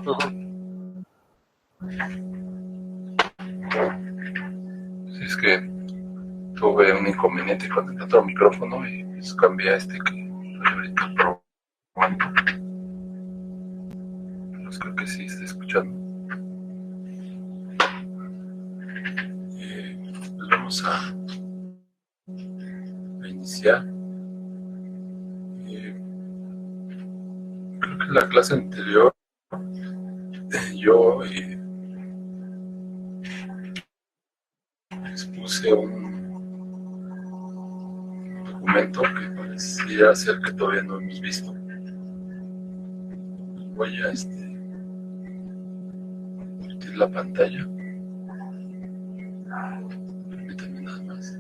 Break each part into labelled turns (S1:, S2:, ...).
S1: Sí, es que tuve un inconveniente con el otro micrófono y pues cambié a este que estoy ahorita probando. Pues creo que sí está escuchando. Pues vamos a iniciar. Creo que en la clase anterior yo expuse un documento que parecía ser que todavía no hemos visto. Voy a compartir la pantalla. Permítanme nada más.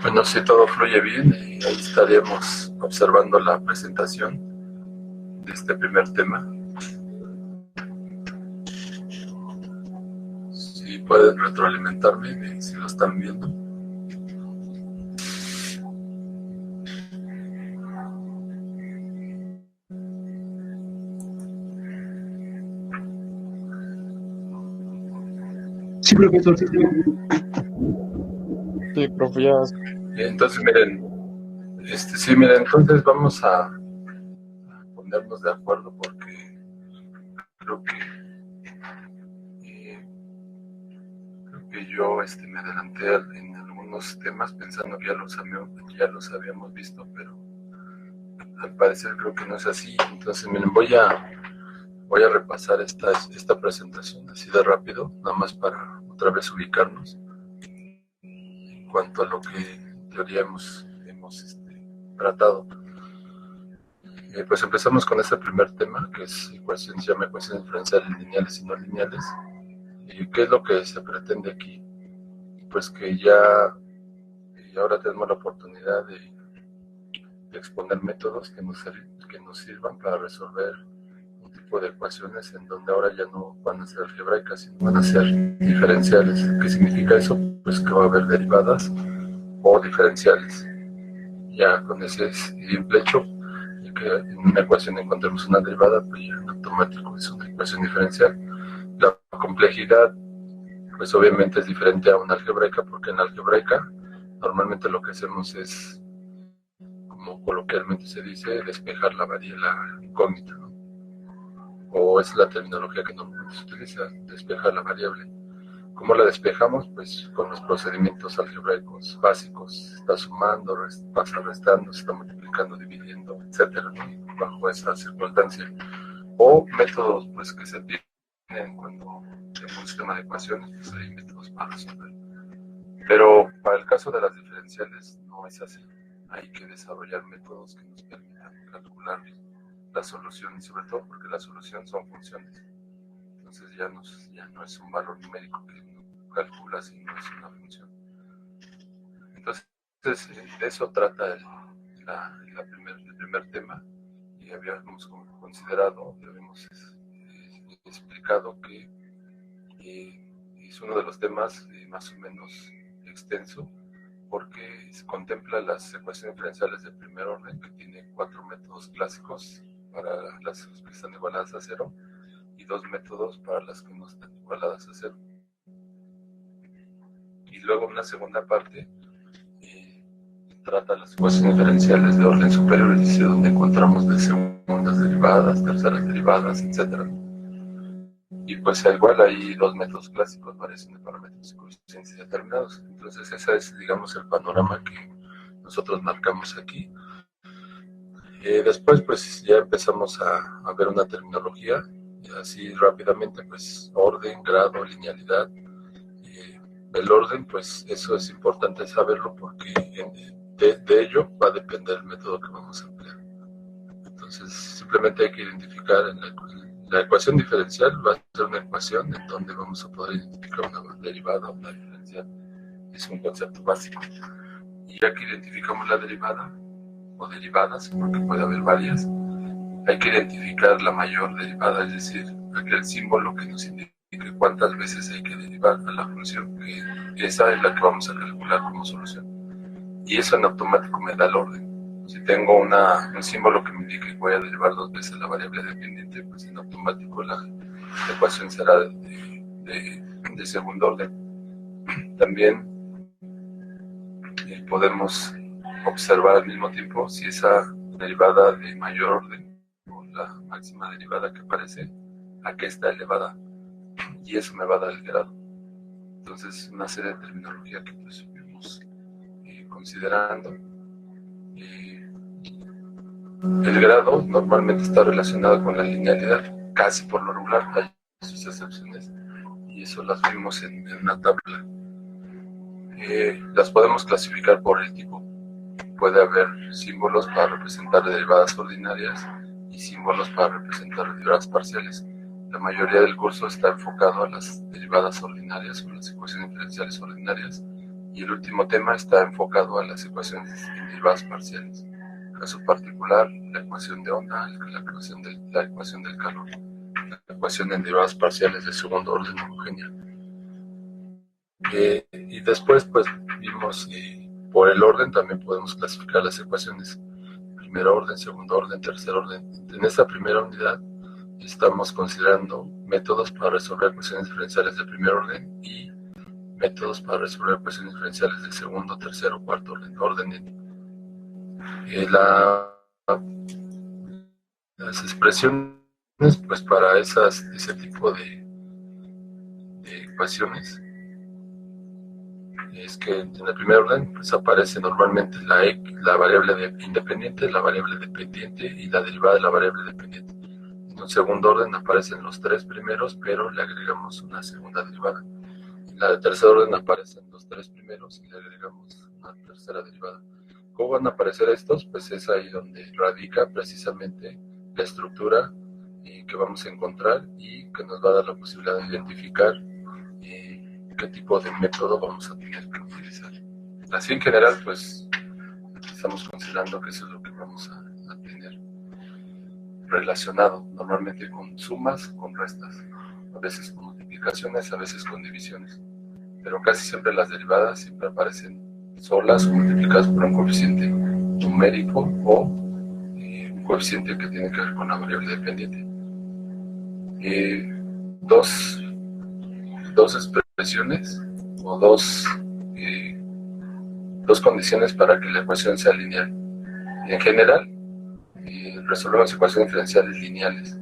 S1: Bueno, si todo fluye bien, ahí estaremos observando la presentación de este primer tema. Si pueden retroalimentarme, si lo están viendo.
S2: Sí, profesor, sí.
S3: Sí, profe, ya.
S1: Entonces, miren, sí, miren, entonces vamos a ponernos de acuerdo porque creo que yo me adelanté en algunos temas pensando que ya los habíamos visto, pero al parecer creo que no es así. Entonces, miren, voy a repasar esta presentación así de rápido, nada más para otra vez ubicarnos en cuanto a lo que en teoría hemos tratado. Pues empezamos con este primer tema, que se llama ecuaciones diferenciales lineales y no lineales. ¿Y qué es lo que se pretende aquí? Pues que ya y ahora tenemos la oportunidad de exponer métodos que nos sirvan para resolver un tipo de ecuaciones en donde ahora ya no van a ser algebraicas, sino van a ser diferenciales. ¿Qué significa eso? Pues que va a haber derivadas o diferenciales. Ya con ese simple hecho, y que en una ecuación encontremos una derivada, pues ya en automático es una ecuación diferencial. La complejidad, pues obviamente es diferente a una algebraica, porque en la algebraica normalmente lo que hacemos es, como coloquialmente se dice, despejar la incógnita, ¿no? O es la terminología que normalmente se utiliza, despejar la variable. ¿Cómo la despejamos? Pues con los procedimientos algebraicos básicos, está sumando, pasa restando, se está multiplicando, dividiendo, etcétera, ¿no? Bajo esa circunstancia. O métodos pues que se tienen cuando tenemos un sistema de ecuaciones, pues hay métodos para resolver. Pero para el caso de las diferenciales no es así. Hay que desarrollar métodos que nos permitan calcular la solución, y sobre todo porque la solución son funciones. Entonces ya no es un valor numérico que calcula, sino es una función. Entonces de eso trata el primer tema, y habíamos considerado, habíamos explicado que es uno de los temas más o menos extenso, porque se contempla las ecuaciones diferenciales de primer orden, que tiene 4 métodos clásicos para las que están igualadas a 0 y 2 métodos para las que no están igualadas a 0. Y luego una segunda parte trata las ecuaciones diferenciales de orden superior, es decir, donde encontramos de segundas derivadas, terceras derivadas, etc. Y pues igual hay 2 métodos clásicos, variación de parámetros y coeficientes determinados. Entonces ese es, digamos, el panorama que nosotros marcamos aquí. Después pues ya empezamos a ver una terminología, y así rápidamente, pues orden, grado, linealidad. El orden, pues eso es importante saberlo, porque de ello va a depender el método que vamos a emplear. Entonces simplemente hay que identificar en la ecuación diferencial, va a ser una ecuación en donde vamos a poder identificar una derivada o una diferencial. Es un concepto básico. Y ya que identificamos la derivada o derivadas, porque puede haber varias, hay que identificar la mayor derivada, es decir, aquel símbolo que nos indique cuántas veces hay que derivar a la función, que esa es la que vamos a calcular como solución. Y eso en automático me da el orden. Si tengo un símbolo que me indique que voy a derivar 2 veces la variable dependiente, pues en automático la ecuación será de segundo orden. También podemos observar al mismo tiempo si esa derivada de mayor orden, o la máxima derivada que aparece, a qué está elevada, y eso me va a dar el grado. Entonces, una serie de terminología que pues estuvimos considerando. El grado normalmente está relacionado con la linealidad, casi por lo regular, hay sus excepciones, y eso las vimos en una tabla. Las podemos clasificar por el tipo. Puede haber símbolos para representar derivadas ordinarias y símbolos para representar derivadas parciales. La mayoría del curso está enfocado a las derivadas ordinarias o las ecuaciones diferenciales ordinarias, y el último tema está enfocado a las ecuaciones en derivadas parciales. Caso particular, la ecuación de onda, la ecuación del calor, la ecuación en derivadas parciales de segundo orden homogénea. Y después pues vimos por el orden también podemos clasificar las ecuaciones: primer orden, segundo orden, tercer orden. En esta primera unidad estamos considerando métodos para resolver ecuaciones diferenciales de primer orden y métodos para resolver ecuaciones diferenciales de segundo, tercero, cuarto orden. Las expresiones pues para ese tipo de ecuaciones es que en el primer orden pues aparece normalmente la variable independiente, la variable dependiente y la derivada de la variable dependiente. En un segundo orden aparecen los 3 primeros, pero le agregamos una segunda derivada. En la de tercer orden aparecen los 3 primeros y le agregamos una tercera derivada. ¿Cómo van a aparecer estos? Pues es ahí donde radica precisamente la estructura que vamos a encontrar y que nos va a dar la posibilidad de identificar qué tipo de método vamos a tener que utilizar. así en general, pues estamos considerando que eso es lo que vamos a tener relacionado normalmente con sumas, con restas, a veces con multiplicaciones, a veces con divisiones, pero casi siempre las derivadas siempre aparecen solas o multiplicadas por un coeficiente numérico o un coeficiente que tiene que ver con la variable dependiente. Dos expresiones o dos condiciones para que la ecuación sea lineal. En general, resolvemos ecuaciones diferenciales lineales.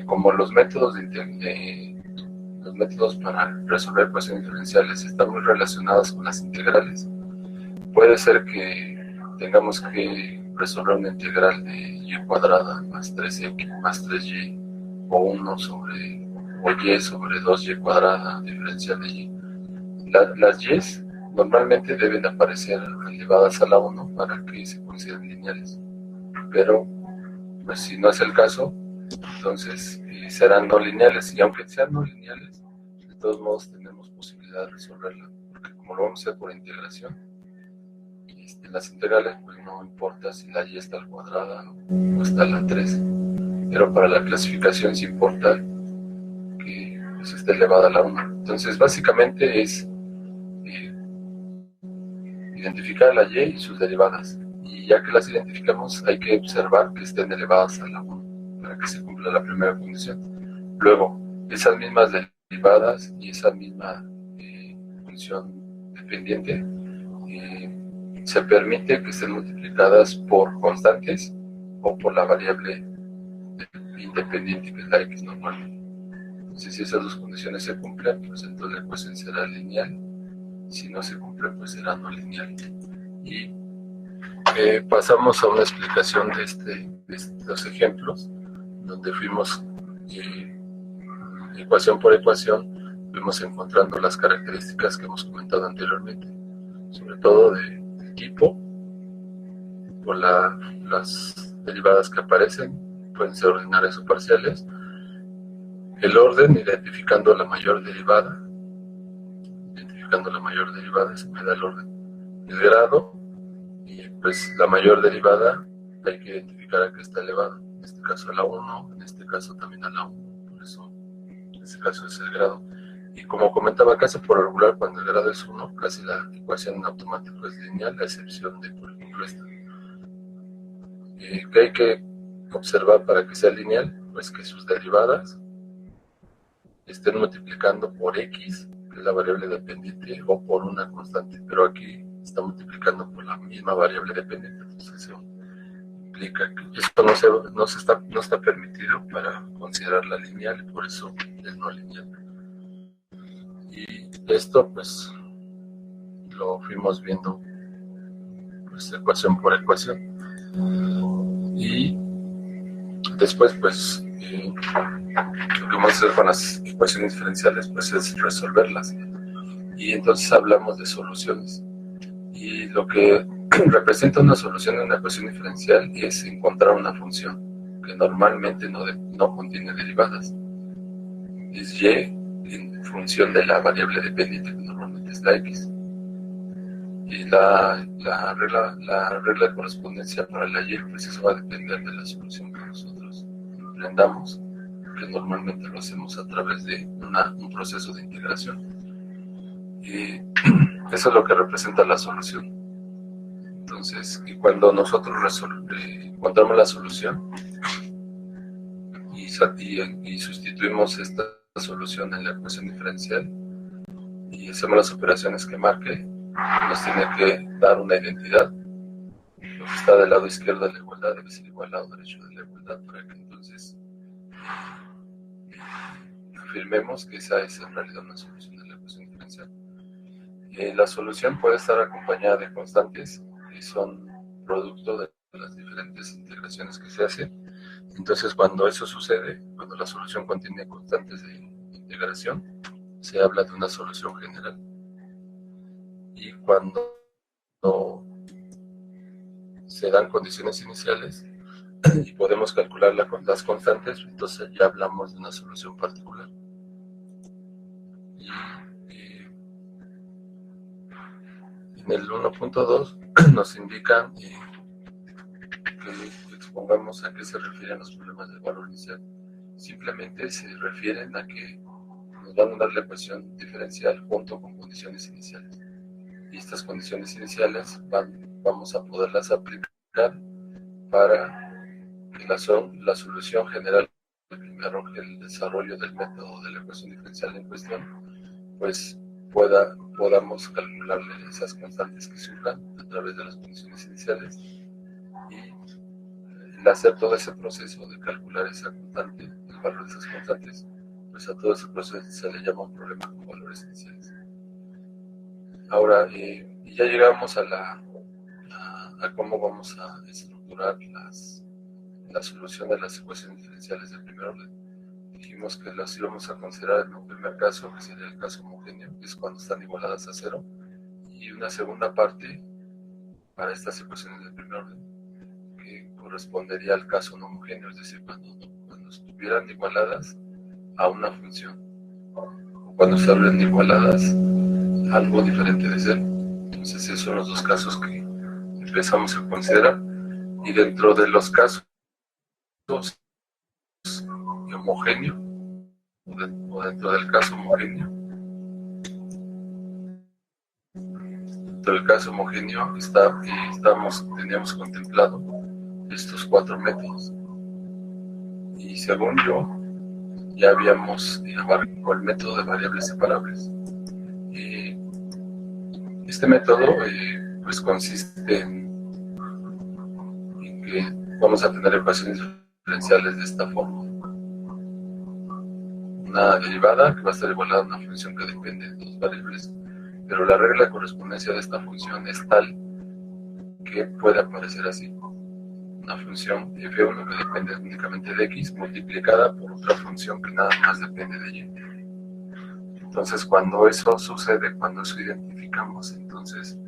S1: Como los métodos para resolver ecuaciones diferenciales están muy relacionados con las integrales, puede ser que tengamos que resolver una integral de y cuadrada más 3x más 3y o 1 sobre o y sobre 2y cuadrada diferencial de y. Las y normalmente deben aparecer elevadas a la 1 para que se consideren lineales, pero pues si no es el caso, entonces serán no lineales, y aunque sean no lineales, de todos modos tenemos posibilidad de resolverla, porque como lo vamos a hacer por integración, en las integrales pues no importa si la y está al cuadrada o está a la 3, pero para la clasificación sí importa que pues, esté elevada a la 1. Entonces básicamente es identificar la y sus derivadas, y ya que las identificamos hay que observar que estén elevadas a la 1 para que se cumpla la primera condición. Luego, esas mismas derivadas y esa misma función dependiente se permite que estén multiplicadas por constantes o por la variable independiente, que es la x normalmente. Entonces, si esas dos condiciones se cumplen, pues entonces la ecuación será lineal. Si no se cumple, pues será no lineal. Y pasamos a una explicación de estos ejemplos, donde fuimos ecuación por ecuación, fuimos encontrando las características que hemos comentado anteriormente, sobre todo de tipo, por las derivadas que aparecen, pueden ser ordinarias o parciales, el orden, identificando la mayor derivada, se me da el orden, el grado, y pues la mayor derivada hay que identificar a qué está elevado, en este caso a la 1, en este caso también a la 1, por eso en este caso es el grado. Y como comentaba, casi por regular, cuando el grado es 1, casi la ecuación en automático es lineal, a excepción de, por ejemplo, esta. ¿Qué hay que observar para que sea lineal? Pues que sus derivadas estén multiplicando por x, que es la variable dependiente, o por una constante, pero aquí está multiplicando por la misma variable dependiente, entonces eso implica que esto no está permitido para considerarla lineal, y por eso es no lineal. Y esto pues lo fuimos viendo pues ecuación por ecuación, y después pues lo que vamos a hacer con las ecuaciones diferenciales pues es resolverlas, y entonces hablamos de soluciones, y lo que representa una solución en una ecuación diferencial es encontrar una función que normalmente no contiene derivadas, es y en función de la variable dependiente, que normalmente es la x. Y la regla de correspondencia para la y, pues eso va a depender de la solución que nosotros emprendamos, que normalmente lo hacemos a través de un proceso de integración. Y eso es lo que representa la solución. Entonces, y cuando nosotros encontramos la solución y sustituimos esta solución en la ecuación diferencial y hacemos las operaciones que marque, nos tiene que dar una identidad. Lo que está del lado izquierdo de la igualdad debe ser igual al lado derecho de la igualdad, para que entonces afirmemos que esa es en realidad una solución de la ecuación diferencial. La solución puede estar acompañada de constantes que son producto de las diferentes integraciones que se hacen. Entonces, cuando eso sucede, cuando la solución contiene constantes de integración, se habla de una solución general. Y cuando se dan condiciones iniciales y podemos calcular las constantes, entonces ya hablamos de una solución particular. En el 1.2 nos indican que expongamos a qué se refieren los problemas del valor inicial. Simplemente se refieren a que nos van a dar la ecuación diferencial junto con condiciones iniciales. Y estas condiciones iniciales vamos a poderlas aplicar para que la solución general, primero que el desarrollo del método de la ecuación diferencial en cuestión, pues podamos calcularle esas constantes que surjan a través de las condiciones iniciales, y el hacer todo ese proceso de calcular esa constante, el valor de esas constantes, pues a todo ese proceso se le llama un problema con valores iniciales. Ahora, ya llegamos a cómo vamos a estructurar la solución de las ecuaciones diferenciales del primer orden. Dijimos que las íbamos a considerar en un primer caso, que sería el caso homogéneo, que es cuando están igualadas a cero, y una segunda parte para estas ecuaciones del primer orden, que correspondería al caso no homogéneo, es decir, cuando estuvieran igualadas a una función, o cuando se hablen igualadas a algo diferente de cero. Entonces esos son los dos casos que empezamos a considerar, y dentro de los casos homogéneo, o dentro del caso homogéneo, teníamos contemplado estos 4 métodos, y según yo ya habíamos abarcado el método de variables separables. Este método pues consiste en que vamos a tener ecuaciones diferenciales de esta forma: una derivada que va a estar igualada a una función que depende de 2 variables, pero la regla de correspondencia de esta función es tal que puede aparecer así: una función f1 que depende únicamente de x multiplicada por otra función que nada más depende de y. Entonces, cuando eso sucede, cuando eso identificamos, entonces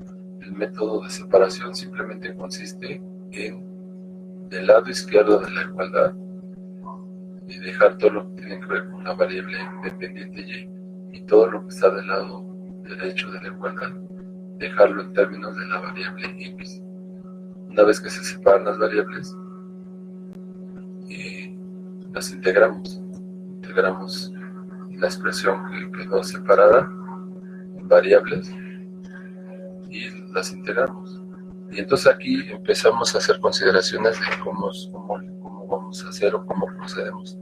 S1: el método de separación simplemente consiste en, del lado izquierdo de la igualdad, y dejar todo lo que tiene que ver con la variable dependiente y todo lo que está del lado derecho de la igualdad, dejarlo en términos de la variable x. Una vez que se separan las variables, las integramos la expresión que quedó separada en variables, y las integramos. Y entonces aquí empezamos a hacer consideraciones de cómo vamos a hacer o cómo procedemos.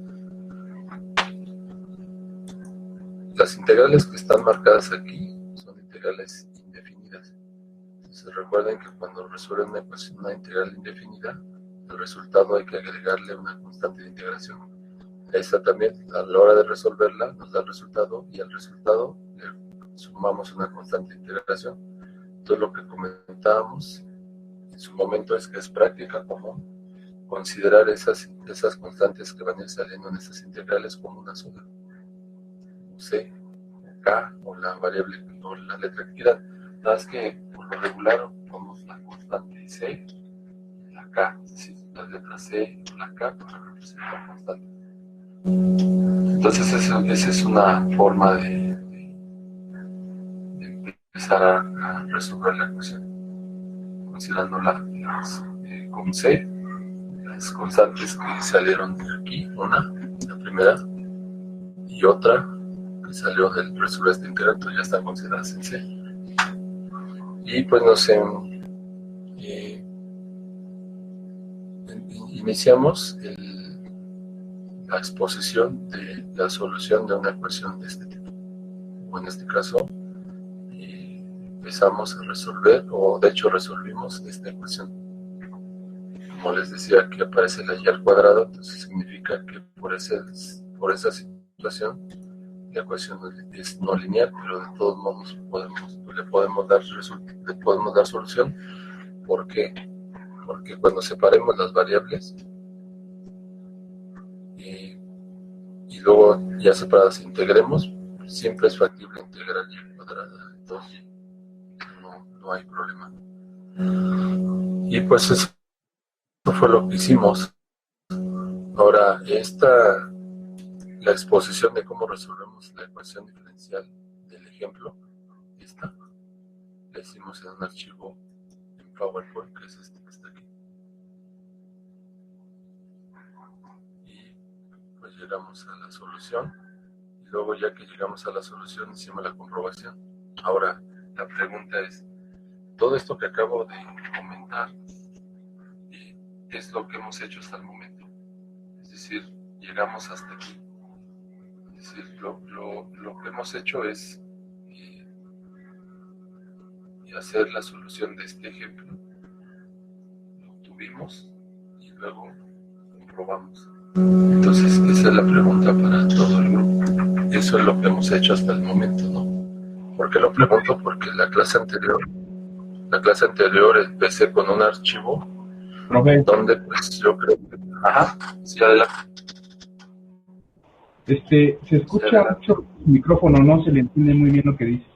S1: Las integrales que están marcadas aquí son integrales indefinidas. Entonces recuerden que cuando resuelven una integral indefinida, el resultado hay que agregarle una constante de integración. Esta también, a la hora de resolverla, nos da el resultado, y al resultado le sumamos una constante de integración. Entonces lo que comentábamos en su momento es que es práctica común considerar esas constantes que van a ir saliendo en estas integrales como una sola, c, k, o la variable o la letra que quieran. Nada más que por lo regular tomamos la constante c y la k, es decir, la letra c o la k para representar constante. Entonces esa es una forma de empezar a resolver la ecuación, considerándola con c, las constantes que salieron de aquí, la primera, y otra que salió del resolver este integral, ya están consideradas en c. Y pues iniciamos la exposición de la solución de una ecuación de este tipo, o en este caso empezamos a resolver, o de hecho resolvimos esta ecuación. Como les decía, aquí aparece la y al cuadrado, entonces significa que por esa situación la ecuación es no lineal, pero de todos modos le podemos dar solución. ¿Por qué? Porque cuando separemos las variables y luego ya separadas integremos, siempre es factible integrar y al cuadrado de 2y, no hay problema. Y pues eso fue lo que hicimos. Ahora, la exposición de cómo resolvemos la ecuación diferencial del ejemplo, esta, la hicimos en un archivo en PowerPoint, que es este que está aquí. Y pues llegamos a la solución. Y luego ya que llegamos a la solución, hicimos la comprobación. Ahora, la pregunta es, todo esto que acabo de comentar es lo que hemos hecho hasta el momento. Es decir, llegamos hasta aquí. Es decir, lo que hemos hecho es hacer la solución de este ejemplo. Lo obtuvimos y luego comprobamos. Entonces, esa es la pregunta para todo el grupo. Eso es lo que hemos hecho hasta el momento, ¿no? ¿Por qué lo pregunto? Porque la clase anterior empecé con un archivo donde pues yo creo que... Ajá, sí, adelante.
S2: Se escucha mucho el micrófono, no se le entiende muy bien lo que dice.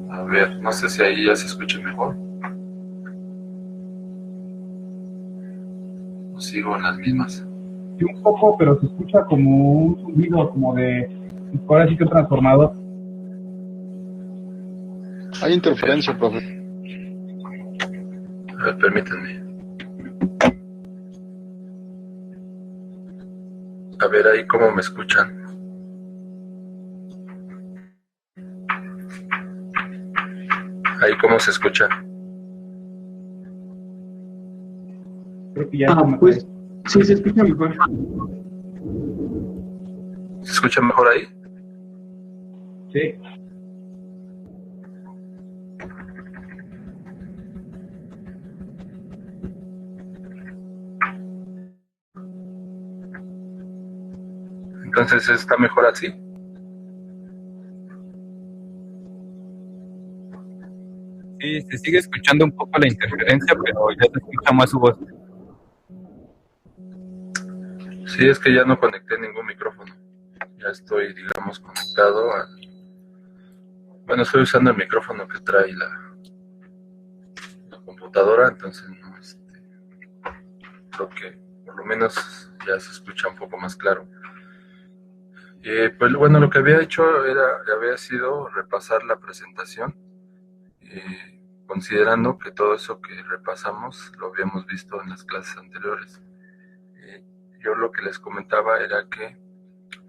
S1: A ver, no sé si ahí ya se escucha mejor. ¿O sigo en las mismas?
S2: Sí, un poco, pero se escucha como un zumbido, como de... Ahora sí que un transformador.
S3: Hay interferencia, profe.
S1: A ver, permítanme. A ver ahí cómo me escuchan. Ahí cómo se escucha.
S2: Creo que ya
S4: pues sí, se escucha mejor.
S1: ¿Se escucha mejor ahí?
S2: Sí.
S1: Entonces, ¿está mejor así?
S5: Sí, se sigue escuchando un poco la interferencia, pero ya se escucha más su voz.
S1: Sí, es que ya no conecté ningún micrófono. Ya estoy, digamos, conectado al... Bueno, estoy usando el micrófono que trae la computadora, entonces no, creo que por lo menos ya se escucha un poco más claro. Pues bueno, lo que había hecho había sido repasar la presentación, considerando que todo eso que repasamos lo habíamos visto en las clases anteriores. Yo lo que les comentaba era que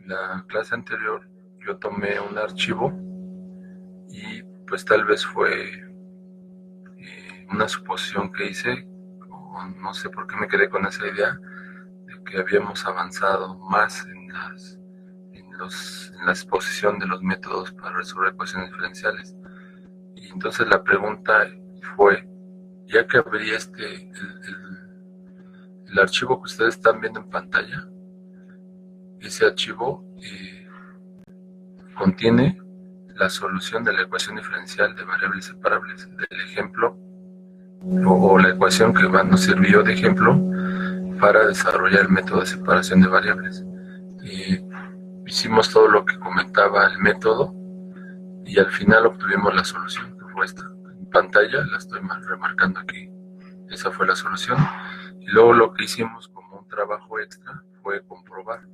S1: la clase anterior yo tomé un archivo y pues tal vez fue una suposición que hice, o no sé por qué me quedé con esa idea de que habíamos avanzado más en la exposición de los métodos para resolver ecuaciones diferenciales. Y entonces la pregunta fue, ya que abrí el archivo que ustedes están viendo en pantalla, ese archivo contiene la solución de la ecuación diferencial de variables separables, del ejemplo o la ecuación que nos sirvió de ejemplo para desarrollar el método de separación de variables. Hicimos todo lo que comentaba el método y al final obtuvimos la solución, que fue esta. En pantalla la estoy remarcando aquí. Esa fue la solución. Y luego lo que hicimos como un trabajo extra fue comprobar.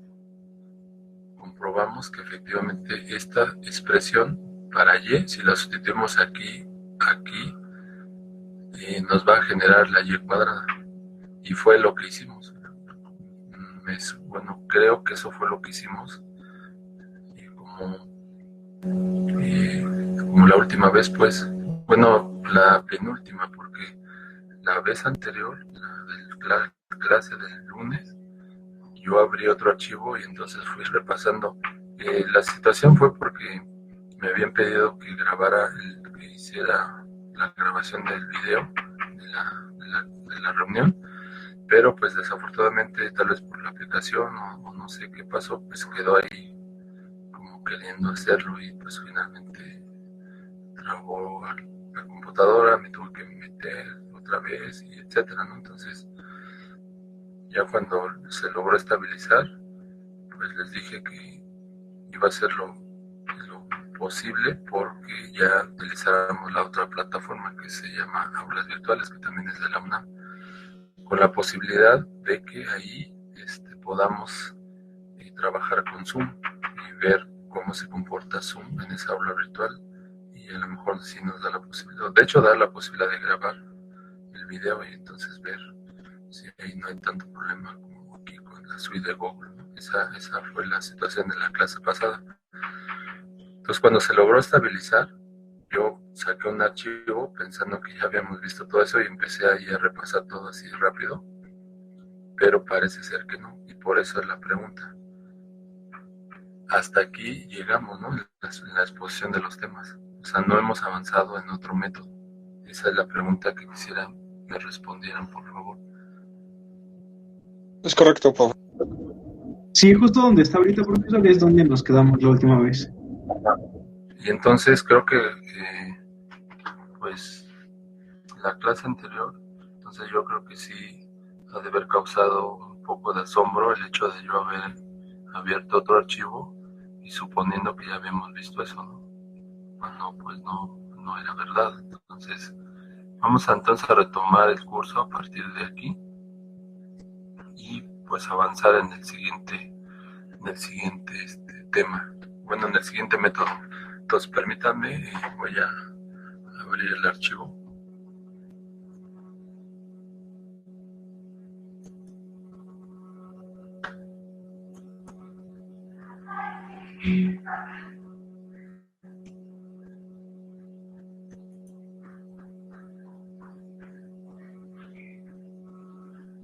S1: Comprobamos que efectivamente esta expresión para y, si la sustituimos aquí, nos va a generar la y cuadrada. Y fue lo que hicimos. Bueno, creo que eso fue lo que hicimos. Y como la última vez, pues, bueno, la penúltima, porque la vez anterior, la clase del lunes, yo abrí otro archivo y entonces fui repasando. La situación fue porque me habían pedido que que hiciera la grabación del video de la reunión, pero pues desafortunadamente, tal vez por la aplicación o no sé qué pasó, pues quedó ahí como queriendo hacerlo y pues finalmente trabó la computadora, me tuve que meter otra vez y etcétera, ¿no? Entonces ya cuando se logró estabilizar, pues les dije que iba a hacer lo posible porque ya utilizáramos la otra plataforma que se llama Aulas Virtuales, que también es de la UNAM, con la posibilidad de que ahí podamos trabajar con Zoom y ver cómo se comporta Zoom en esa aula virtual, y a lo mejor sí nos da la posibilidad, de hecho da la posibilidad de grabar el video y entonces ver si ahí no hay tanto problema como aquí con la suite de Google, ¿no? Esa fue la situación de la clase pasada. Entonces cuando se logró estabilizar, yo saqué un archivo pensando que ya habíamos visto todo eso y empecé ahí a repasar todo así rápido, pero parece ser que no, y por eso es la pregunta. Hasta aquí llegamos, ¿no? En la exposición de los temas. O sea, no hemos avanzado en otro método. Esa es la pregunta que quisiera me respondieran, por favor.
S3: Es correcto, profe.
S4: Sí, justo donde está ahorita, profesor, es donde nos quedamos la última vez.
S1: Y entonces creo que, pues, la clase anterior, entonces yo creo que sí ha de haber causado un poco de asombro el hecho de yo haber abierto otro archivo y suponiendo que ya habíamos visto eso, ¿no? Cuando pues no era verdad. Entonces, vamos entonces a retomar el curso a partir de aquí y pues avanzar en el siguiente tema, bueno, en el siguiente método. Entonces, permítanme, voy a abrir el archivo.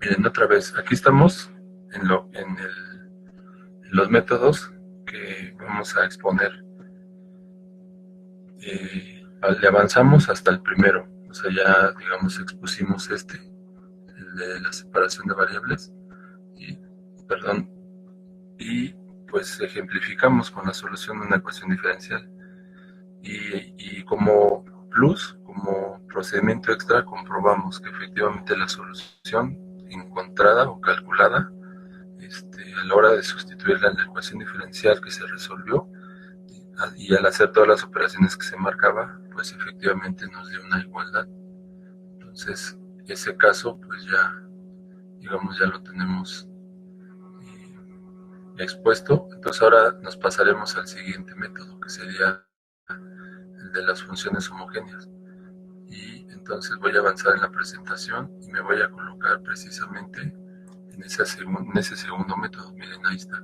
S1: Miren, otra vez, aquí estamos en los métodos que vamos a exponer. Le avanzamos hasta el primero, o sea, ya digamos expusimos el de la separación de variables, y pues ejemplificamos con la solución de una ecuación diferencial. Y como plus, como procedimiento extra, comprobamos que efectivamente la solución encontrada o calculada a la hora de sustituirla en la ecuación diferencial que se resolvió, y al hacer todas las operaciones que se marcaba, pues efectivamente nos dio una igualdad. Entonces, ese caso, pues ya, digamos, ya lo tenemos expuesto. Entonces ahora nos pasaremos al siguiente método, que sería el de las funciones homogéneas. Y entonces voy a avanzar en la presentación y me voy a colocar precisamente en ese segundo método. Miren, ahí está.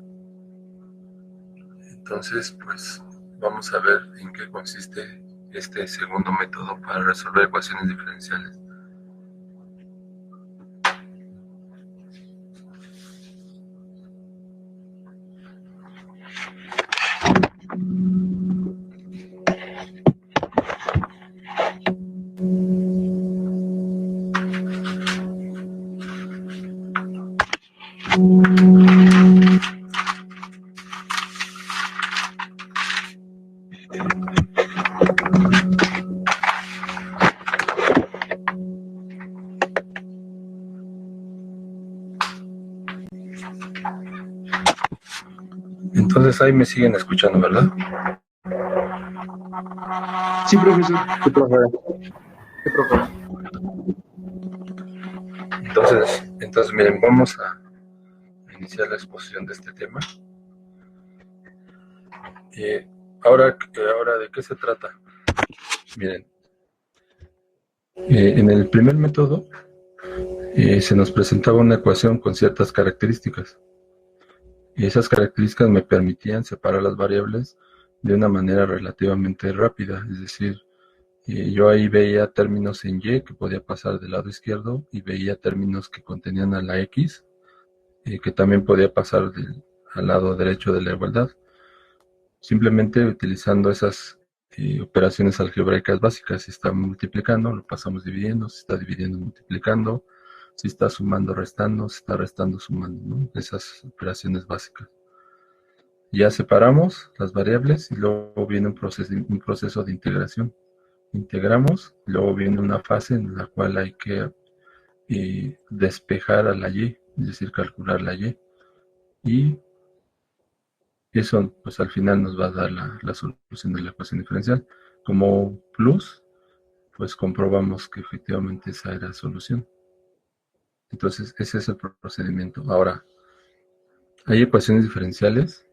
S1: Entonces, pues vamos a ver en qué consiste este segundo método para resolver ecuaciones diferenciales. Entonces ahí me siguen escuchando, ¿verdad?
S4: Sí, profesor.
S3: Sí, profe.
S1: Entonces miren, vamos a iniciar la exposición de este tema. Ahora, ¿de qué se trata? Miren, en el primer método se nos presentaba una ecuación con ciertas características. Y esas características me permitían separar las variables de una manera relativamente rápida. Es decir, yo ahí veía términos en Y que podía pasar del lado izquierdo y veía términos que contenían a la X que también podía pasar al lado derecho de la igualdad. Simplemente utilizando esas operaciones algebraicas básicas. Si está multiplicando, lo pasamos dividiendo. Si está dividiendo, multiplicando. Si está sumando, restando. Si está restando, sumando, ¿no? Esas operaciones básicas. Ya separamos las variables y luego viene un proceso de integración. Integramos, luego viene una fase en la cual hay que despejar a la y, es decir, calcular la y. Y eso pues al final nos va a dar la solución de la ecuación diferencial. Como plus, pues comprobamos que efectivamente esa era la solución. Entonces ese es el procedimiento. Ahora, hay ecuaciones diferenciales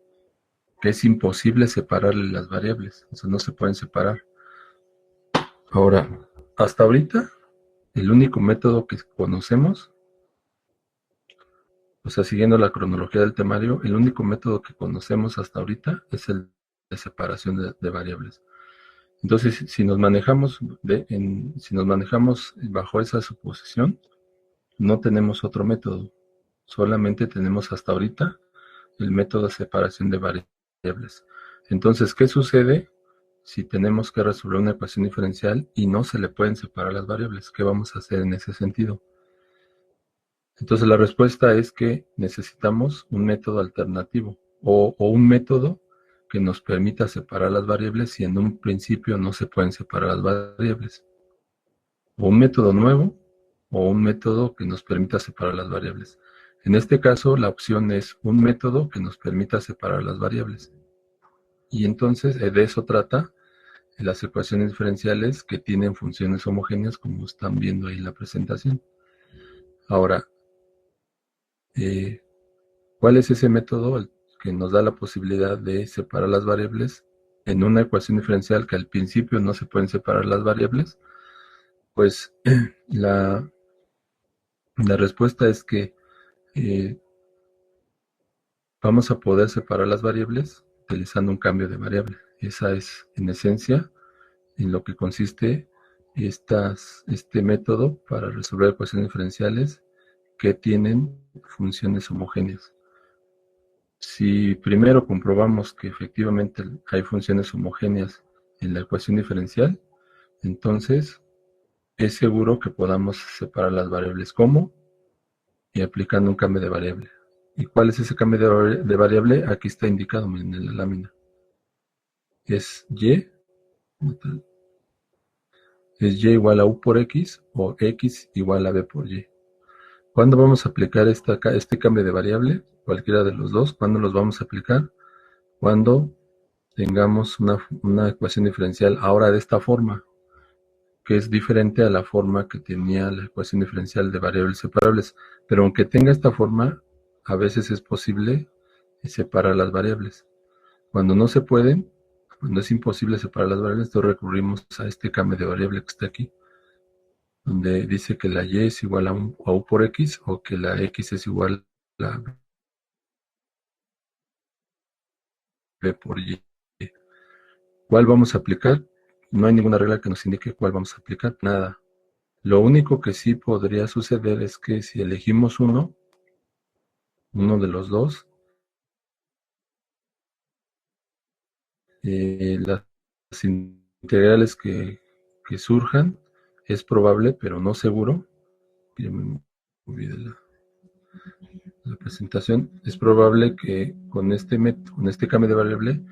S1: que es imposible separarle las variables, o sea, no se pueden separar. Ahora, hasta ahorita, el único método que conocemos, o sea, siguiendo la cronología del temario, el único método que conocemos hasta ahorita es el de separación de variables. Entonces, si nos manejamos bajo esa suposición, no tenemos otro método, solamente tenemos hasta ahorita el método de separación de variables. Entonces, ¿qué sucede si tenemos que resolver una ecuación diferencial y no se le pueden separar las variables? ¿Qué vamos a hacer en ese sentido? Entonces, la respuesta es que necesitamos un método alternativo o un método que nos permita separar las variables si en un principio no se pueden separar las variables. O un método nuevo o un método que nos permita separar las variables. En este caso, la opción es un método que nos permita separar las variables. Y entonces, de eso trata las ecuaciones diferenciales que tienen funciones homogéneas, como están viendo ahí en la presentación. Ahora, ¿cuál es ese método que nos da la posibilidad de separar las variables en una ecuación diferencial que al principio no se pueden separar las variables? Pues la respuesta es que vamos a poder separar las variables utilizando un cambio de variable. Esa es, en esencia, en lo que consiste este método para resolver ecuaciones diferenciales que tienen funciones homogéneas. Si primero comprobamos que efectivamente hay funciones homogéneas en la ecuación diferencial, entonces es seguro que podamos separar las variables. ¿Cómo? Y aplicando un cambio de variable. ¿Y cuál es ese cambio de variable? Aquí está indicado en la lámina. Es y igual a u por x o x igual a b por y. ¿Cuándo vamos a aplicar este cambio de variable? Cualquiera de los dos. ¿Cuándo los vamos a aplicar? Cuando tengamos una ecuación diferencial ahora de esta forma, que es diferente a la forma que tenía la ecuación diferencial de variables separables. Pero aunque tenga esta forma, a veces es posible separar las variables. Cuando no se pueden, cuando es imposible separar las variables, entonces recurrimos a este cambio de variable que está aquí, donde dice que la y es igual a u por x o que la x es igual a b por y. ¿Cuál vamos a aplicar? No hay ninguna regla que nos indique cuál vamos a aplicar, nada. Lo único que sí podría suceder es que si elegimos uno de los dos, las integrales que surjan, es probable, pero no seguro, que me olvidé la presentación, es probable que con este cambio de variable,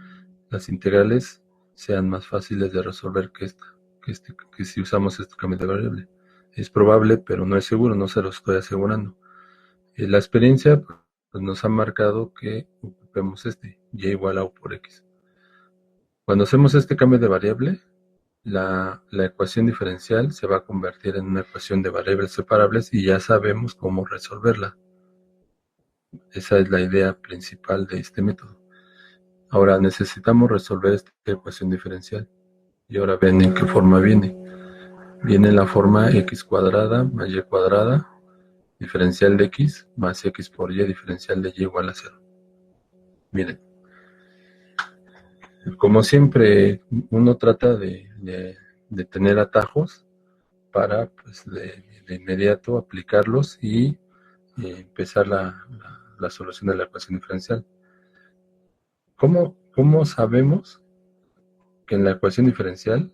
S1: las integrales sean más fáciles de resolver que si usamos este cambio de variable. Es probable, pero no es seguro, no se lo estoy asegurando. La experiencia pues, nos ha marcado que ocupemos y igual a u por x. Cuando hacemos este cambio de variable, la ecuación diferencial se va a convertir en una ecuación de variables separables y ya sabemos cómo resolverla. Esa es la idea principal de este método. Ahora necesitamos resolver esta ecuación diferencial. Y ahora ven en qué forma viene. Viene en la forma x cuadrada más y cuadrada, diferencial de x, más x por y, diferencial de y igual a 0. Miren. Como siempre, uno trata de tener atajos para pues, de inmediato aplicarlos y empezar la solución de la ecuación diferencial. ¿Cómo sabemos que en la ecuación diferencial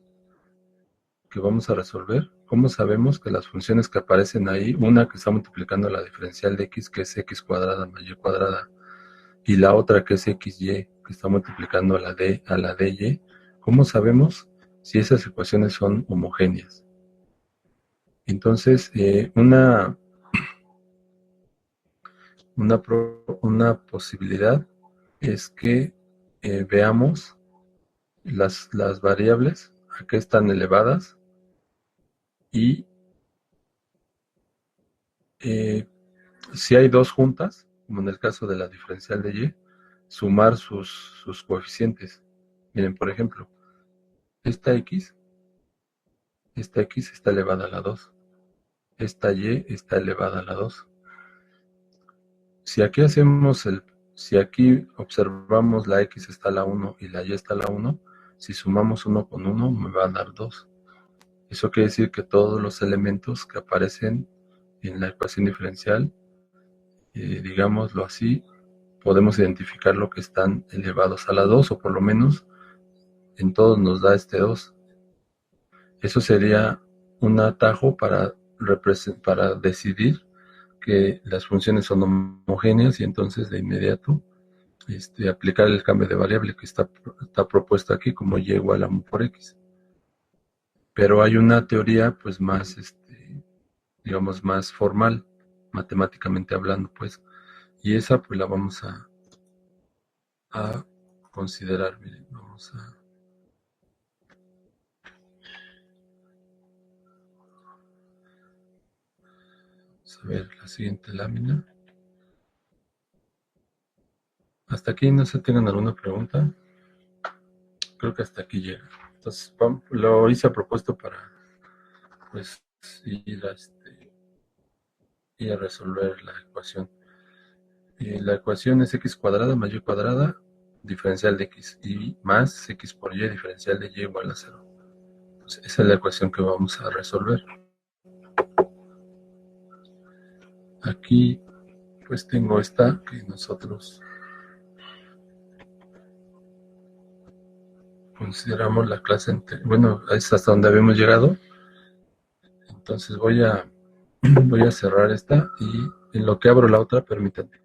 S1: que vamos a resolver, cómo sabemos que las funciones que aparecen ahí, una que está multiplicando la diferencial de x, que es x cuadrada más y cuadrada, y la otra que es xy, que está multiplicando a la dy, ¿cómo sabemos si esas ecuaciones son homogéneas? Entonces, una posibilidad es que veamos las variables a qué están elevadas y si hay dos juntas, como en el caso de la diferencial de y, sumar sus coeficientes. Miren, por ejemplo, esta X está elevada a la 2. Esta Y está elevada a la 2. Si aquí observamos la X está a la 1 y la Y está a la 1, si sumamos 1 con 1 me va a dar 2. Eso quiere decir que todos los elementos que aparecen en la ecuación diferencial, digámoslo así, podemos identificar lo que están elevados a la 2, o por lo menos en todos nos da este 2. Eso sería un atajo para decidir que las funciones son homogéneas y entonces de inmediato aplicar el cambio de variable que está propuesto aquí como y igual a mu por x. Pero hay una teoría pues más, digamos, más formal, matemáticamente hablando, pues, y esa pues la vamos a considerar. Miren, vamos a ver la siguiente lámina. Hasta aquí, no sé, ¿tengan alguna pregunta? Creo que hasta aquí llega. Entonces, lo hice a propósito para, pues, ir a resolver la ecuación. La ecuación es x cuadrada más y cuadrada, diferencial de x, y más x por y, diferencial de y igual a 0. Entonces, esa es la ecuación que vamos a resolver. Aquí, pues, tengo esta que nosotros consideramos la clase anterior. Bueno, es hasta donde habíamos llegado. Entonces voy a cerrar esta y en lo que abro la otra, permítanme.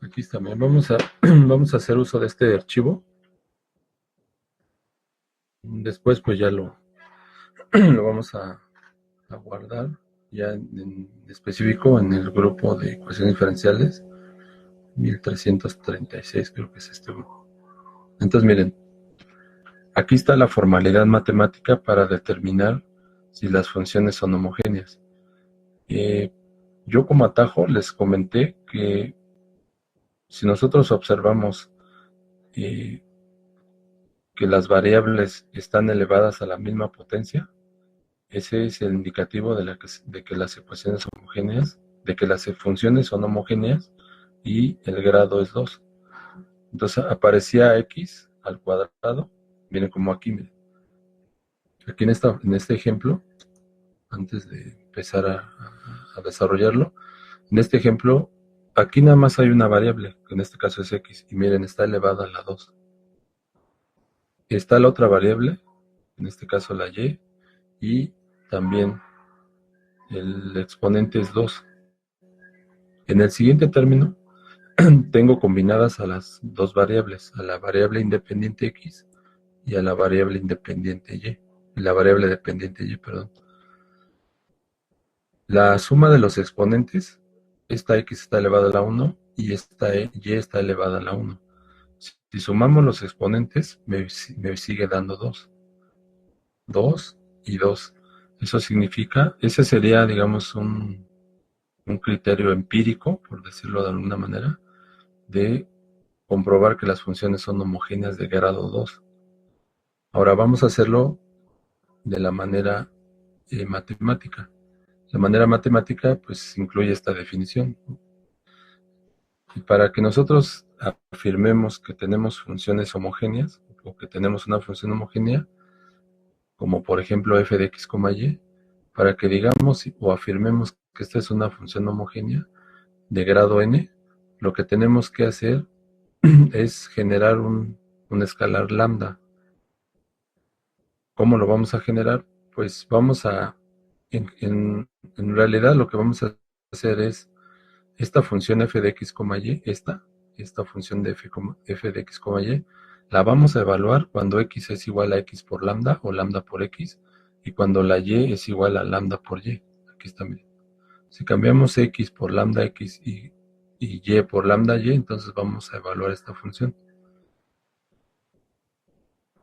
S1: Aquí está, bien. Vamos a hacer uso de este archivo. Después pues ya lo vamos a guardar ya en específico en el grupo de ecuaciones diferenciales 1336, creo que es este grupo. Entonces miren, aquí está la formalidad matemática para determinar si las funciones son homogéneas. Yo como atajo les comenté que si nosotros observamos que las variables están elevadas a la misma potencia, ese es el indicativo de que las ecuaciones son homogéneas, de que las funciones son homogéneas y el grado es 2. Entonces aparecía x al cuadrado, miren como aquí, miren. Aquí en este ejemplo, antes de empezar a desarrollarlo, en este ejemplo, aquí nada más hay una variable, que en este caso es x, y miren, está elevada a la 2. Está la otra variable, en este caso la y, y también el exponente es 2. En el siguiente término, tengo combinadas a las dos variables, a la variable independiente x y a la variable independiente y, la variable dependiente y, perdón. La suma de los exponentes, esta x está elevada a la 1 y esta y está elevada a la 1. Si sumamos los exponentes, me sigue dando 2. 2 y 2. Eso significa, ese sería, digamos, un criterio empírico, por decirlo de alguna manera, de comprobar que las funciones son homogéneas de grado 2. Ahora vamos a hacerlo de la manera matemática. La manera matemática pues incluye esta definición. Y para que nosotros afirmemos que tenemos funciones homogéneas, o que tenemos una función homogénea, como por ejemplo f de x, y, para que digamos o afirmemos que esta es una función homogénea de grado n, lo que tenemos que hacer es generar un escalar lambda. ¿Cómo lo vamos a generar? pues vamos a, en realidad lo que vamos a hacer es esta función f de x, y, esta función de f de x, y, la vamos a evaluar cuando x es igual a x por lambda o lambda por x, y cuando la y es igual a lambda por y. Aquí está, miren. Si cambiamos x por lambda x y y por lambda y, entonces vamos a evaluar esta función.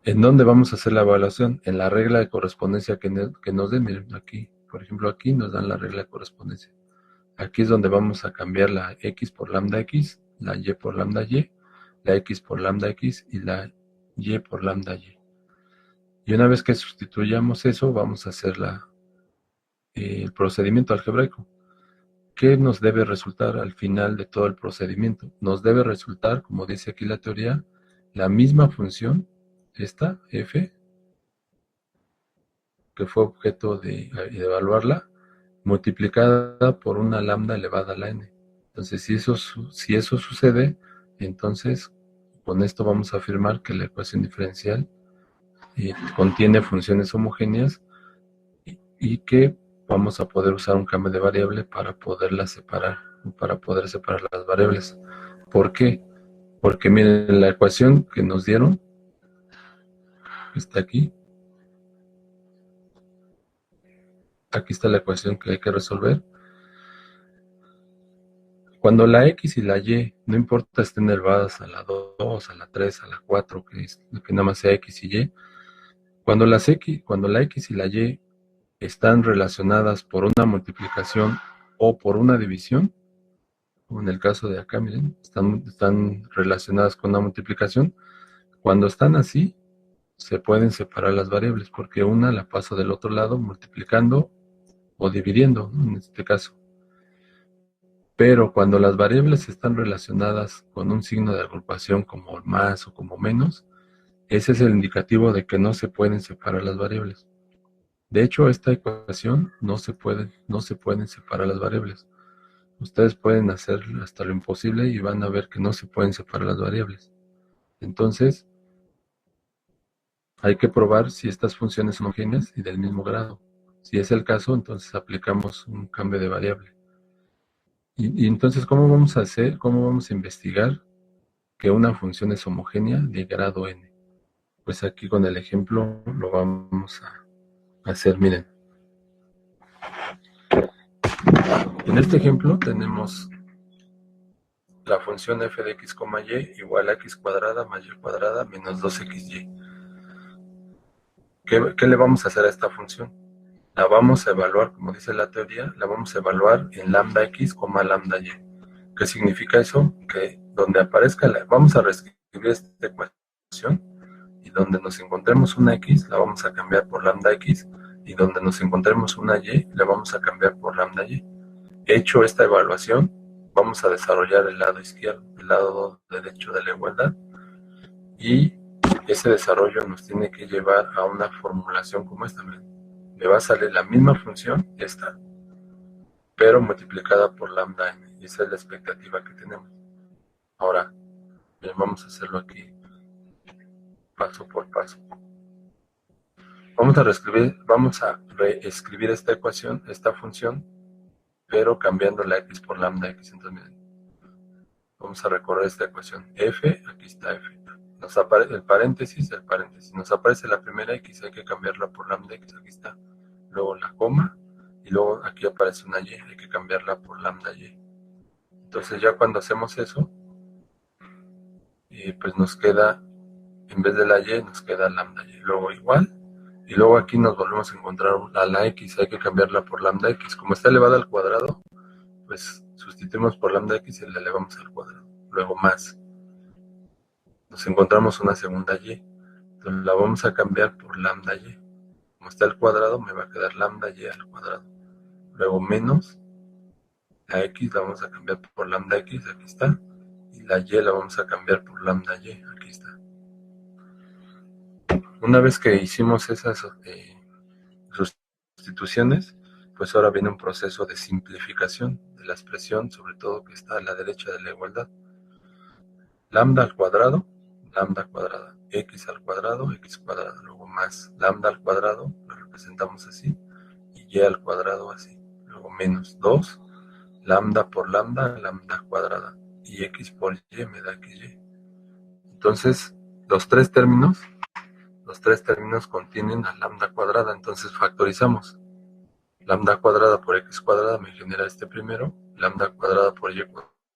S1: ¿En dónde vamos a hacer la evaluación? En la regla de correspondencia que nos den. Miren, aquí, por ejemplo, aquí nos dan la regla de correspondencia. Aquí es donde vamos a cambiar la x por lambda x, la y por lambda y, la x por lambda x y la y por lambda y. Y una vez que sustituyamos eso, vamos a hacer el procedimiento algebraico. ¿Qué nos debe resultar al final de todo el procedimiento? Nos debe resultar, como dice aquí la teoría, la misma función, esta, f, que fue objeto de evaluarla, multiplicada por una lambda elevada a la n. Entonces, si eso sucede, entonces con esto vamos a afirmar que la ecuación diferencial contiene funciones homogéneas y que vamos a poder usar un cambio de variable para poderlas separar, para poder separar las variables. ¿Por qué? Porque miren, la ecuación que nos dieron, está aquí. Aquí está la ecuación que hay que resolver. Cuando la x y la y, no importa estén elevadas a la 2, a la 3, a la 4, que nada más sea x y y, cuando la x y la y están relacionadas por una multiplicación o por una división, como en el caso de acá, miren, están relacionadas con una multiplicación. Cuando están así, se pueden separar las variables, porque una la paso del otro lado multiplicando o dividiendo, ¿no? En este caso. Pero cuando las variables están relacionadas con un signo de agrupación como más o como menos, ese es el indicativo de que no se pueden separar las variables. De hecho, esta ecuación no se pueden separar las variables. Ustedes pueden hacer hasta lo imposible y van a ver que no se pueden separar las variables. Entonces, hay que probar si estas funciones son homogéneas y del mismo grado. Si es el caso, entonces aplicamos un cambio de variable. Y entonces, ¿cómo vamos a hacer? ¿Cómo vamos a investigar que una función es homogénea de grado n? Pues aquí con el ejemplo lo vamos a hacer, miren. En este ejemplo tenemos la función f de x, y igual a x cuadrada más y cuadrada menos 2xy. ¿Qué le vamos a hacer a esta función? La vamos a evaluar, como dice la teoría, la vamos a evaluar en lambda x, lambda y. ¿Qué significa eso? Que donde aparezca vamos a reescribir esta ecuación y donde nos encontremos una x, la vamos a cambiar por lambda x, y donde nos encontremos una y, la vamos a cambiar por lambda y. Hecho esta evaluación, vamos a desarrollar el lado izquierdo, el lado derecho de la igualdad, y ese desarrollo nos tiene que llevar a una formulación como esta. Me va a salir la misma función, esta, pero multiplicada por lambda n, y esa es la expectativa que tenemos. Ahora, bien, vamos a hacerlo aquí, paso por paso. Vamos a reescribir esta ecuación, esta función, pero cambiando la x por lambda x. Entonces, miren, vamos a recorrer esta ecuación. F, aquí está f. Nos aparece el paréntesis. Nos aparece la primera x, hay que cambiarla por lambda x, aquí está. Luego la coma, y luego aquí aparece una y, hay que cambiarla por lambda y. Entonces ya cuando hacemos eso, pues nos queda, en vez de la y, nos queda lambda y. Luego igual, y luego aquí nos volvemos a encontrar a la x, hay que cambiarla por lambda x. Como está elevada al cuadrado, pues sustituimos por lambda x y la elevamos al cuadrado. Luego más. Nos encontramos una segunda y. Entonces la vamos a cambiar por lambda y. Como está al cuadrado, me va a quedar lambda y al cuadrado. Luego menos. La x la vamos a cambiar por lambda x, aquí está. Y la y la vamos a cambiar por lambda y, aquí está. Una vez que hicimos esas sustituciones, pues ahora viene un proceso de simplificación de la expresión, sobre todo que está a la derecha de la igualdad. Lambda al cuadrado lambda cuadrada, x al cuadrado, x cuadrada, luego más lambda al cuadrado, lo representamos así, y y al cuadrado así, luego menos 2, lambda por lambda, lambda cuadrada, y x por y me da xy. Entonces, los tres términos contienen a lambda cuadrada, entonces factorizamos. Lambda cuadrada por x cuadrada me genera este primero, lambda cuadrada por y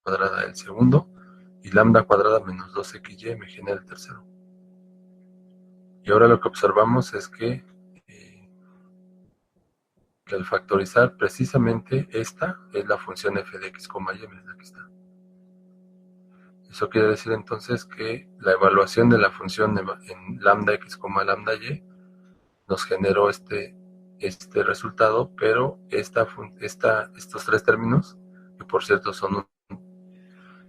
S1: cuadrada el segundo, y lambda cuadrada menos 2xy me genera el tercero. Y ahora lo que observamos es que al factorizar precisamente esta es la función f de x, y, miren, aquí está. Eso quiere decir entonces que la evaluación de la función en lambda x, lambda y nos generó este resultado, pero estos tres términos, que por cierto son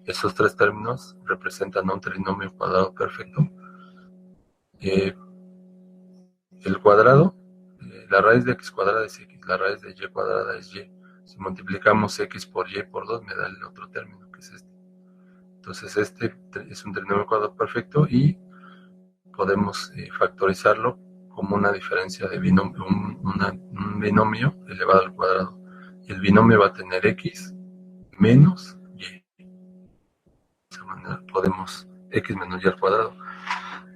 S1: estos tres términos representan un trinomio cuadrado perfecto. El cuadrado, la raíz de x cuadrada es x, la raíz de y cuadrada es y. Si multiplicamos x por y por 2 me da el otro término, que es este. Entonces este es un trinomio cuadrado perfecto y podemos factorizarlo como una diferencia de binomio, un binomio elevado al cuadrado. Y el binomio va a tener x menos y. De esa manera podemos x menos y al cuadrado.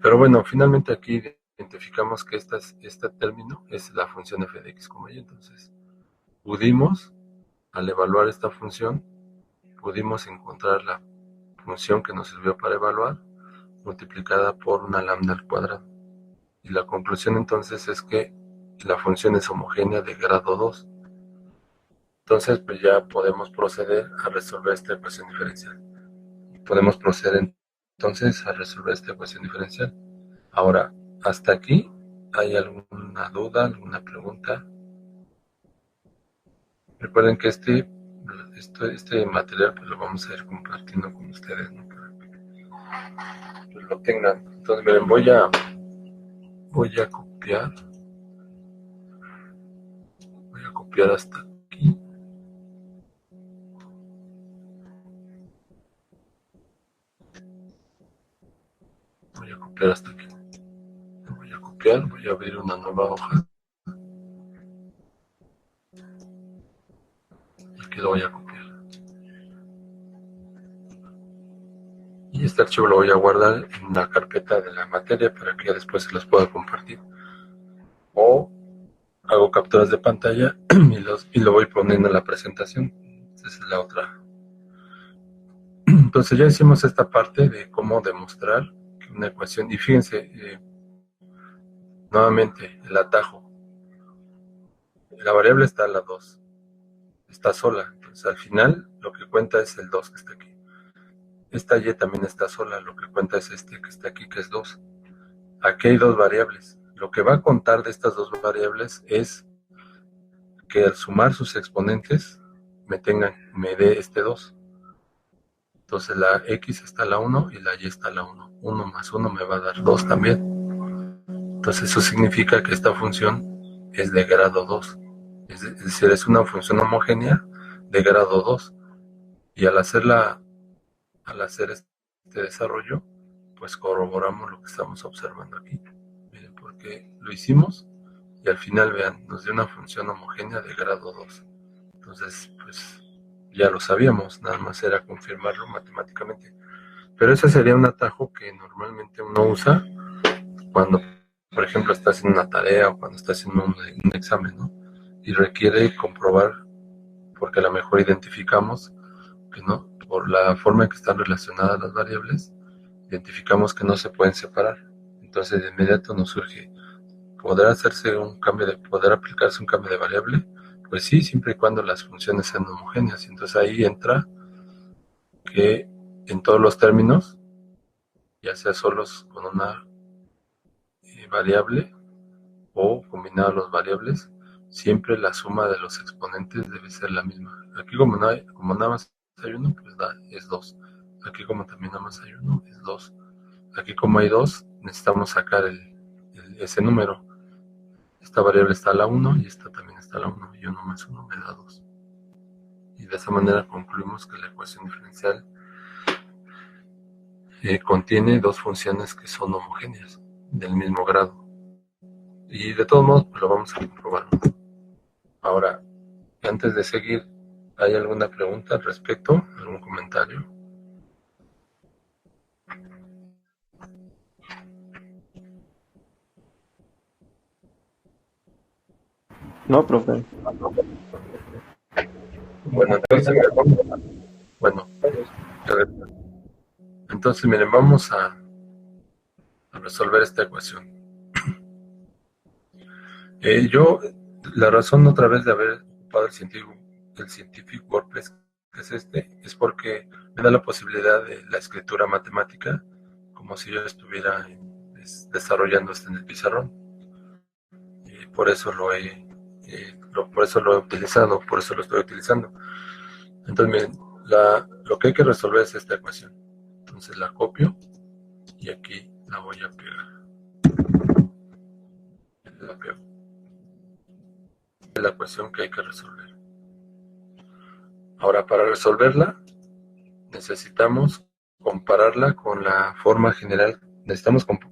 S1: Pero bueno, finalmente aquí identificamos que este término es la función f de x, y. Entonces, pudimos, al evaluar esta función, pudimos encontrar la función que nos sirvió para evaluar, multiplicada por una lambda al cuadrado. Y la conclusión entonces es que la función es homogénea de grado 2. Entonces, pues ya podemos proceder a resolver esta ecuación diferencial. Podemos proceder entonces a resolver esta ecuación diferencial. Ahora, hasta aquí, ¿hay alguna duda, alguna pregunta? Recuerden que este material pues lo vamos a ir compartiendo con ustedes, ¿no? Para que pues, lo tengan. Entonces, miren, voy a copiar. Voy a copiar hasta aquí. Voy a copiar hasta aquí. Voy a copiar, voy a abrir una nueva hoja. Aquí lo voy a copiar. Y este archivo lo voy a guardar en la carpeta de la materia para que ya después se los pueda compartir. O hago capturas de pantalla y lo voy poniendo en la presentación. Esa es la otra. Entonces ya hicimos esta parte de cómo demostrar que una ecuación. Y fíjense, nuevamente, el atajo. La variable está a la 2. Está sola. Entonces al final lo que cuenta es el 2 que está aquí. Esta y también está sola. Lo que cuenta es este que está aquí, que es 2. Aquí hay dos variables. Lo que va a contar de estas dos variables es que al sumar sus exponentes me dé este 2. Entonces la x está a la 1 y la y está a la 1. 1 más 1 me va a dar 2 también. Entonces eso significa que esta función es de grado 2. Es decir, es una función homogénea de grado 2. Y al hacer este desarrollo, pues corroboramos lo que estamos observando aquí. Miren, porque lo hicimos y al final, vean, nos dio una función homogénea de grado 2. Entonces, pues ya lo sabíamos, nada más era confirmarlo matemáticamente. Pero ese sería un atajo que normalmente uno usa cuando, por ejemplo, está haciendo una tarea o cuando está haciendo un examen, ¿no? Y requiere comprobar, porque a lo mejor identificamos que no, por la forma en que están relacionadas las variables, identificamos que no se pueden separar. Entonces, de inmediato nos surge, ¿podrá aplicarse un cambio de variable? Pues sí, siempre y cuando las funciones sean homogéneas. Entonces ahí entra que en todos los términos, ya sea solos con una variable o combinados los variables, siempre la suma de los exponentes debe ser la misma. Aquí como nada más hay uno, pues es 2. Aquí como también nada más hay uno, es 2. Aquí como hay 2, necesitamos sacar ese número. Esta variable está a la 1 y esta también está a la 1. Y 1 más 1 me da 2. Y de esa manera concluimos que la ecuación diferencial contiene dos funciones que son homogéneas, del mismo grado. Y de todos modos, pues lo vamos a comprobar. Ahora, antes de seguir, ¿hay alguna pregunta al respecto? ¿Algún comentario?
S6: No, profe.
S1: Bueno, entonces miren, vamos a resolver esta ecuación. La razón otra vez de haber ocupado el Scientific WordPress, que es es porque me da la posibilidad de la escritura matemática, como si yo estuviera desarrollando esto en el pizarrón. Y por eso lo he utilizado, por eso lo estoy utilizando. Entonces, miren, lo que hay que resolver es esta ecuación. Entonces la copio y aquí la voy a pegar. La pego. Es la ecuación que hay que resolver. Ahora, para resolverla, necesitamos compararla con la forma general.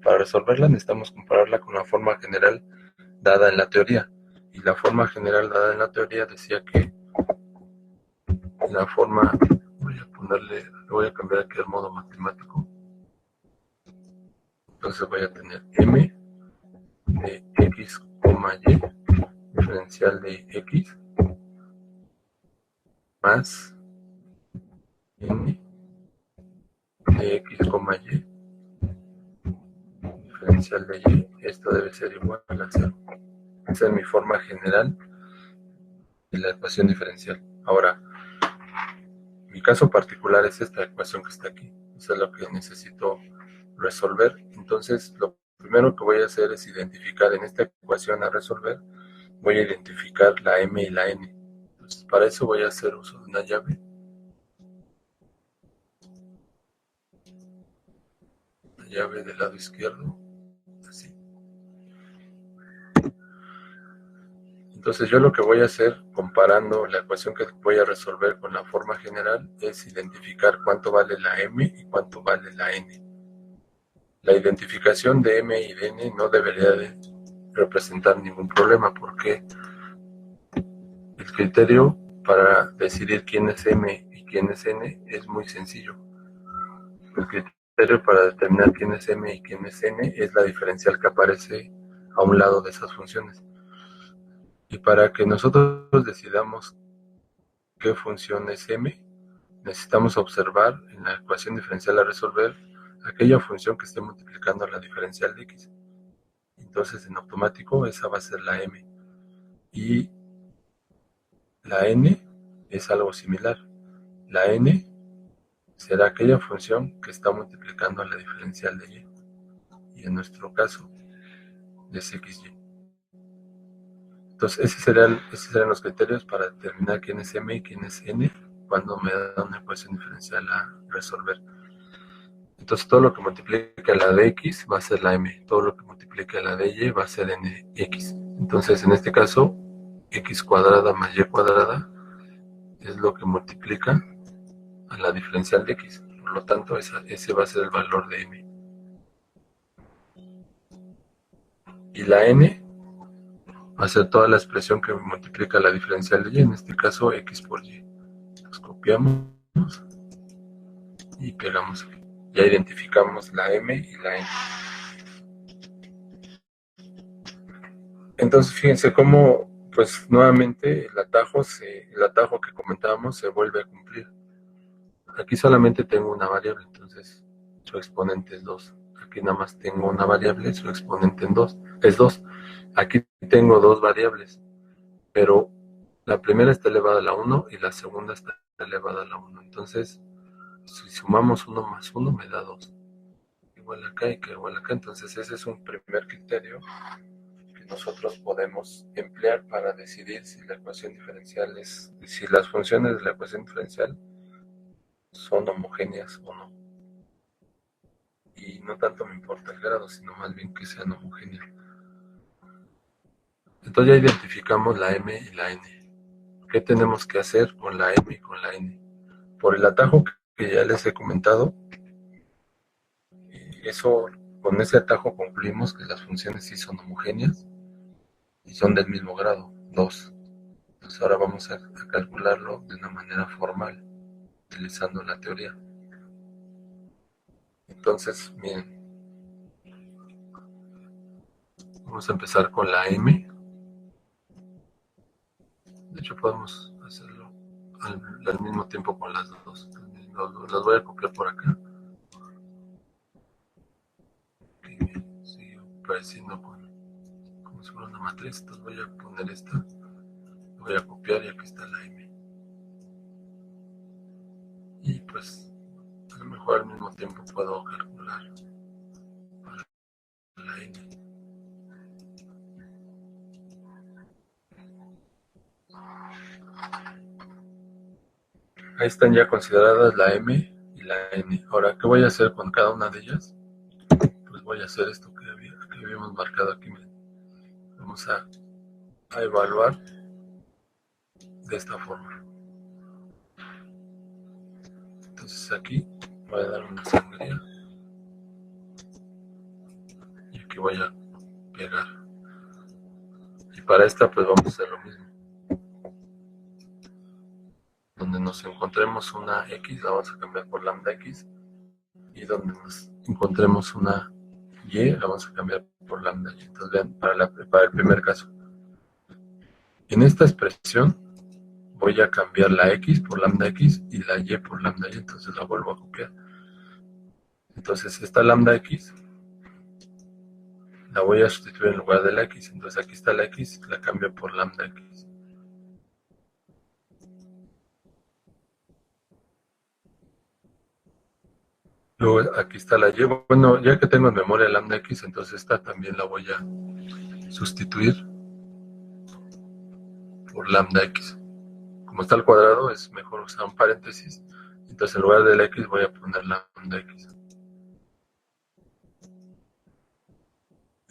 S1: Para resolverla, necesitamos compararla con la forma general dada en la teoría. Y la forma general dada en la teoría decía que la forma, voy a cambiar aquí al modo matemático. Entonces voy a tener m de x, y, diferencial de x, más n de x, y, diferencial de y. Esto debe ser igual a 0. Esa es mi forma general de la ecuación diferencial. Ahora, mi caso particular es esta ecuación que está aquí. Eso es lo que necesito resolver. Entonces, lo primero que voy a hacer es identificar en esta ecuación a resolver, voy a identificar la m y la n. Entonces, para eso voy a hacer uso de una llave. La llave del lado izquierdo, así. Entonces yo lo que voy a hacer, comparando la ecuación que voy a resolver con la forma general, es identificar cuánto vale la m y cuánto vale la n. La identificación de m y de n no debería de representar ningún problema, porque el criterio para decidir quién es m y quién es n es muy sencillo. El criterio para determinar quién es m y quién es n es la diferencial que aparece a un lado de esas funciones. Y para que nosotros decidamos qué función es m, necesitamos observar en la ecuación diferencial a resolver aquella función que esté multiplicando la diferencial de x. Entonces, en automático, esa va a ser la m. Y la n es algo similar. La n será aquella función que está multiplicando la diferencial de y. Y en nuestro caso, es xy. Entonces, esos serían los criterios para determinar quién es m y quién es n cuando me da una ecuación diferencial a resolver. Entonces, todo lo que multiplique la de x va a ser la m, todo lo que multiplique la de y va a ser nx. Entonces, en este caso, x cuadrada más y cuadrada es lo que multiplica a la diferencial de x. Por lo tanto, ese va a ser el valor de m. Y la n va a ser toda la expresión que multiplica la diferencial de y, en este caso x por y. Nos copiamos y pegamos aquí. Ya identificamos la m y la n. Entonces fíjense cómo, pues nuevamente el atajo que comentábamos se vuelve a cumplir. Aquí solamente tengo una variable, entonces su exponente es 2. Aquí nada más tengo una variable, su exponente es 2. Aquí tengo dos variables, pero la primera está elevada a la 1 y la segunda está elevada a la 1. Entonces, si sumamos 1 más 1 me da 2. Igual acá y que igual acá. Entonces ese es un primer criterio que nosotros podemos emplear para decidir si la ecuación diferencial si las funciones de la ecuación diferencial son homogéneas o no. Y no tanto me importa el grado, sino más bien que sean homogéneas. Entonces ya identificamos la m y la n. ¿Qué tenemos que hacer con la m y con la n? Por el atajo que ya les he comentado, Eso, con ese atajo concluimos que las funciones sí son homogéneas y son del mismo grado, 2. Entonces ahora vamos a calcularlo de una manera formal, utilizando la teoría. Entonces, miren, vamos a empezar con la m. De hecho, podemos hacerlo al mismo tiempo con las dos. Las voy a copiar por acá. Sigue pareciendo como si fuera una matriz. Entonces voy a poner esta. Voy a copiar y aquí está la m. Y pues, a lo mejor al mismo tiempo puedo calcular la n. Ahí están ya consideradas la m y la n. Ahora, ¿qué voy a hacer con cada una de ellas? Pues voy a hacer esto que habíamos marcado aquí. Vamos a evaluar de esta forma. Entonces aquí voy a dar una sangría y aquí voy a pegar. Y para esta pues vamos a hacer lo mismo. Donde nos encontremos una x la vamos a cambiar por lambda x, y donde nos encontremos una y la vamos a cambiar por lambda y. Entonces vean, para el primer caso, en esta expresión voy a cambiar la x por lambda x y la y por lambda y. Entonces la vuelvo a copiar. Entonces esta lambda x la voy a sustituir en lugar de la x. Entonces aquí está la x, la cambio por lambda x. Luego aquí está la y. Bueno, ya que tengo en memoria lambda x, entonces esta también la voy a sustituir por lambda x. Como está al cuadrado, es mejor usar un paréntesis. Entonces en lugar de la x voy a poner lambda x.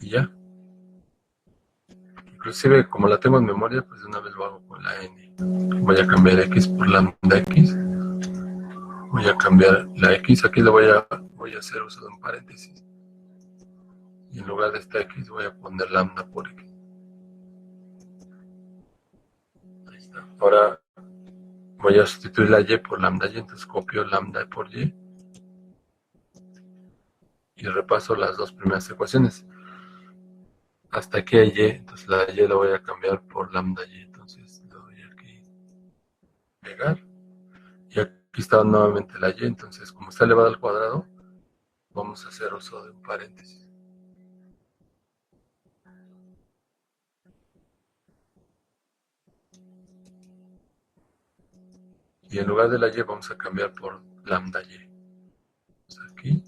S1: Y ya. Inclusive, como la tengo en memoria, pues de una vez lo hago con la n. Voy a cambiar x por lambda x. Voy a cambiar la x, aquí le voy a hacer uso de un paréntesis. Y en lugar de esta x voy a poner lambda por x. Ahí está. Ahora voy a sustituir la y por lambda y, entonces copio lambda por y. Y repaso las dos primeras ecuaciones. Hasta aquí hay y, entonces la y la voy a cambiar por lambda y. Entonces le doy aquí pegar. Y aquí está nuevamente la y, entonces como está elevada al cuadrado, vamos a hacer uso de un paréntesis. Y en lugar de la y vamos a cambiar por lambda y. Entonces aquí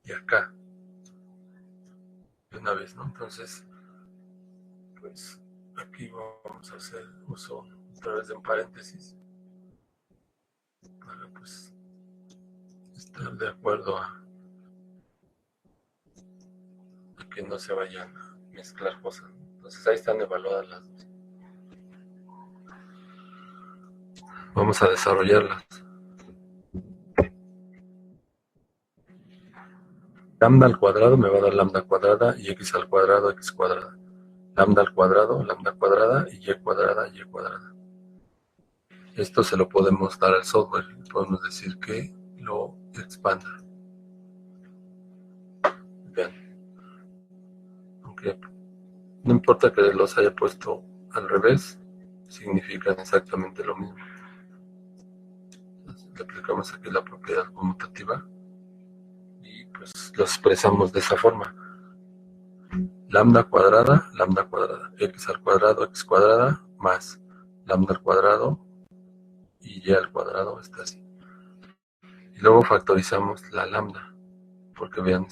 S1: y acá. De una vez, ¿no? Entonces, pues aquí vamos a hacer uso otra vez de un paréntesis. Para pues estar de acuerdo a que no se vayan a mezclar cosas. Entonces ahí están evaluadas las dos. Vamos a desarrollarlas. Lambda al cuadrado me va a dar lambda cuadrada y x al cuadrado, x cuadrada. Lambda al cuadrado, lambda cuadrada y y cuadrada, y cuadrada. Esto se lo podemos dar al software. Podemos decir que lo expanda. Vean. Aunque no importa que los haya puesto al revés, significan exactamente lo mismo. Entonces, le aplicamos aquí la propiedad conmutativa y pues lo expresamos de esa forma. Lambda cuadrada, x al cuadrado, x cuadrada, más lambda al cuadrado y y al cuadrado está así. Y luego factorizamos la lambda, porque vean,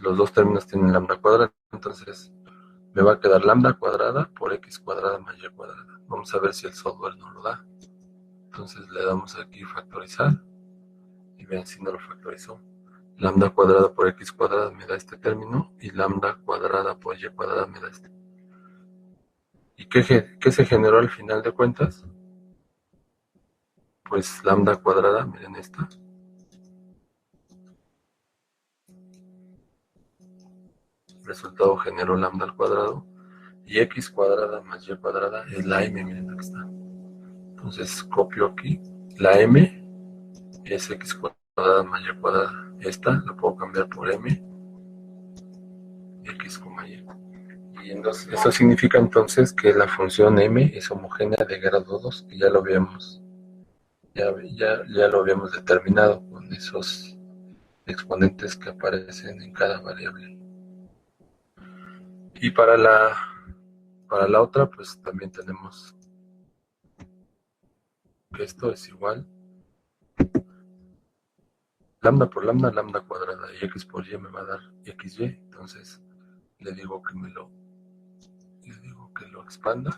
S1: los dos términos tienen lambda cuadrada, entonces me va a quedar lambda cuadrada por x cuadrada más y cuadrada. Vamos a ver si el software nos lo da. Entonces le damos aquí factorizar y vean si no lo factorizó. Lambda cuadrada por x cuadrada me da este término y lambda cuadrada por y cuadrada me da este. ¿Y qué se generó al final de cuentas? Pues lambda cuadrada, miren esta, resultado generó lambda al cuadrado, y x cuadrada más y cuadrada es la m, miren, aquí está. Entonces copio aquí, la m es x cuadrada más y cuadrada. Esta la puedo cambiar por m, x, y. Y entonces, eso significa entonces que la función m es homogénea de grado 2, que ya lo habíamos determinado con esos exponentes que aparecen en cada variable. Y para la otra, pues también tenemos que esto es igual lambda por lambda, lambda cuadrada, y x por y me va a dar xy. Entonces le digo que lo expanda.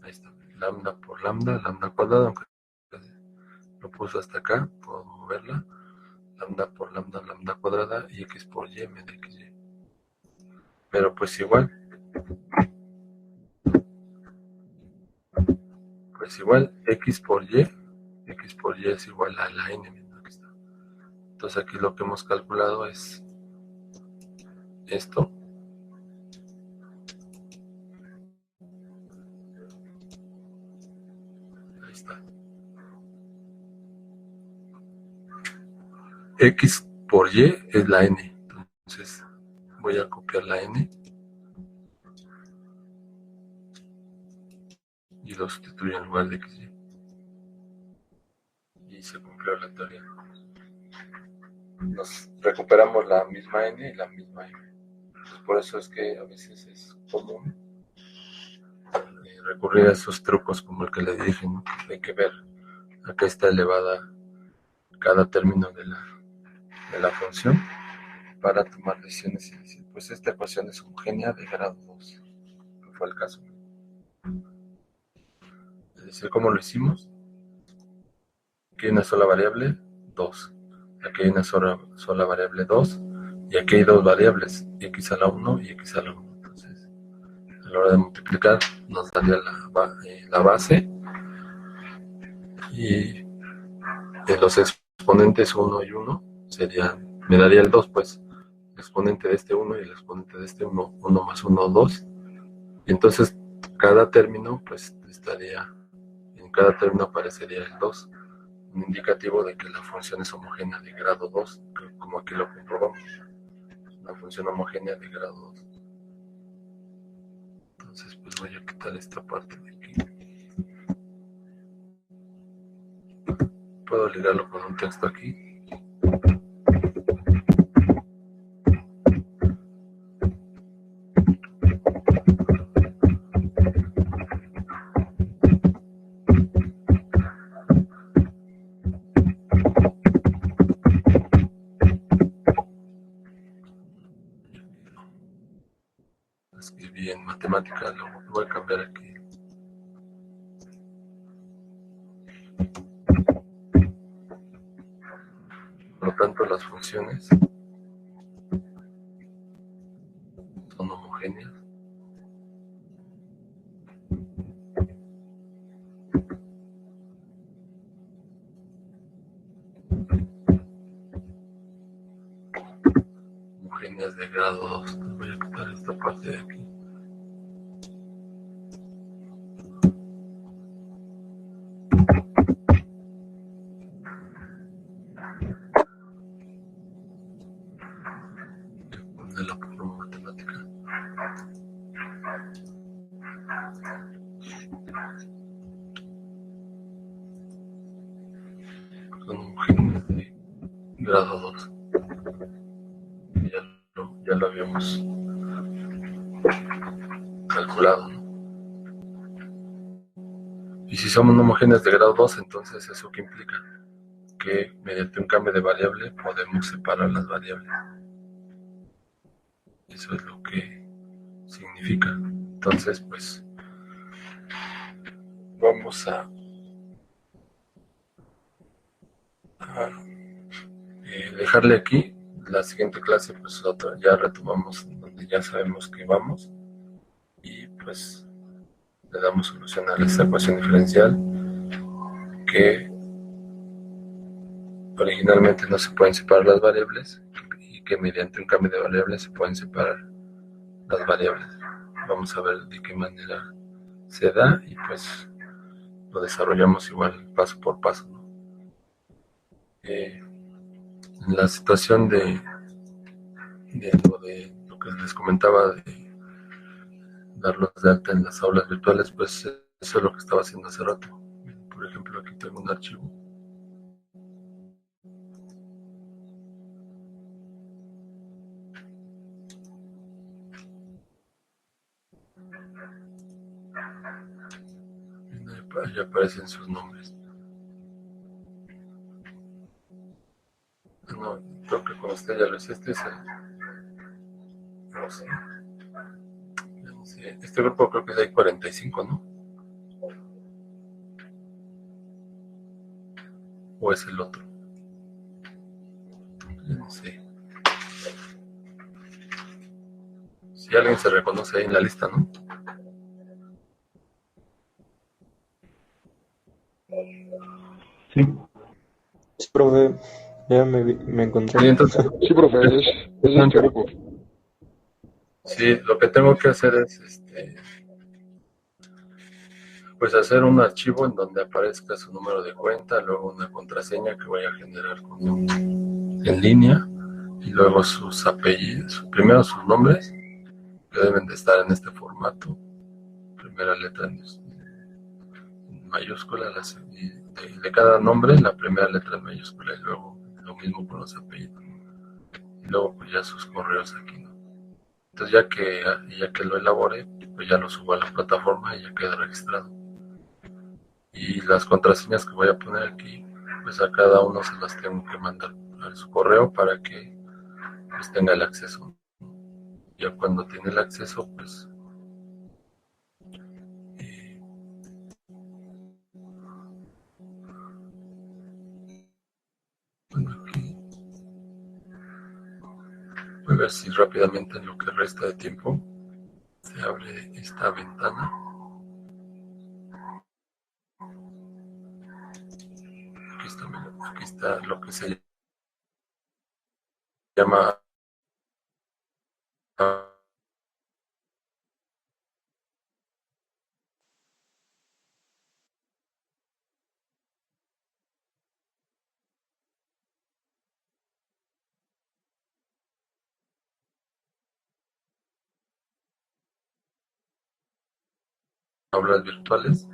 S1: Ahí está, lambda por lambda, lambda cuadrada, aunque lo puso hasta acá, puedo moverla. Lambda por lambda, lambda cuadrada, y x por y me da xy. Pero pues igual, x por y es igual a la n. Aquí está. Entonces aquí lo que hemos calculado es esto. Ahí está. X por y es la n. Entonces voy a copiar la n y lo sustituyo en lugar de xy. Y se cumplió la teoría. Nos recuperamos la misma n y la misma m. Entonces, por eso es que a veces es común recurrir a esos trucos como el que le dije, ¿no? Hay que ver a qué está elevada cada término de la función para tomar decisiones y decir, pues esta ecuación es homogénea de grado 2, que fue el caso. Es decir, ¿cómo lo hicimos? Aquí hay una sola variable, 2. Aquí hay una sola variable, 2. Y aquí hay dos variables, x a la 1 y x a la 1. Entonces, a la hora de multiplicar, nos daría la base. Y los exponentes 1 y 1 me daría el 2, pues. El exponente de este 1 y el exponente de este 1, 1 más 1, 2. Y entonces, cada término, pues, en cada término aparecería el 2. Un indicativo de que la función es homogénea de grado 2, como aquí lo comprobamos. Una función homogénea de grado 2. Entonces, pues voy a quitar esta parte de aquí. Puedo ligarlo con un texto aquí. Escribí en matemática, lo voy a cambiar aquí. Por lo tanto, las funciones son homogéneas. Homogéneas de grado 2. Voy a quitar esta parte de aquí. De la forma matemática. Son homogéneas de grado 2. Ya lo habíamos calculado, ¿no? Y si somos homogéneas de grado 2, entonces ¿eso qué implica? Que mediante un cambio de variable podemos separar las variables. Eso es lo que significa. Entonces, pues, vamos a dejarle aquí. La siguiente clase, pues ya retomamos donde ya sabemos que vamos y pues le damos solución a esta ecuación diferencial que originalmente no se pueden separar las variables y que mediante un cambio de variables se pueden separar las variables. Vamos a ver de qué manera se da y pues lo desarrollamos igual paso por paso, ¿no? En la situación de lo que les comentaba de darlos de alta en las aulas virtuales, pues eso es lo que estaba haciendo hace rato. Por ejemplo, aquí tengo un archivo. Ahí aparecen sus nombres. No, creo que con usted ya lo hice. Este es no sé, no sé. Este grupo creo que es ahí 45, ¿no? ¿O es el otro? No sé. Si alguien se reconoce ahí en la lista, ¿no?
S2: Sí.
S6: Sí, profe, ya me encontré.
S1: Sí, entonces,
S3: Sí, profe, es de este grupo.
S1: sí, lo que tengo que hacer es pues hacer un archivo en donde aparezca su número de cuenta, luego una contraseña que voy a generar en línea y luego sus apellidos, primero sus nombres que deben de estar en este formato, primera letra en mayúscula y de cada nombre la primera letra en mayúscula y luego lo mismo con los apellidos y luego pues ya sus correos aquí, ¿no? Entonces ya que lo elabore, pues ya lo subo a la plataforma y ya queda registrado. Y las contraseñas que voy a poner aquí, pues a cada uno se las tengo que mandar a su correo para que pues tenga el acceso. Ya cuando tiene el acceso, pues eh, bueno, aquí voy a ver si rápidamente en lo que resta de tiempo se abre esta ventana. Aquí está lo que se llama aulas virtuales.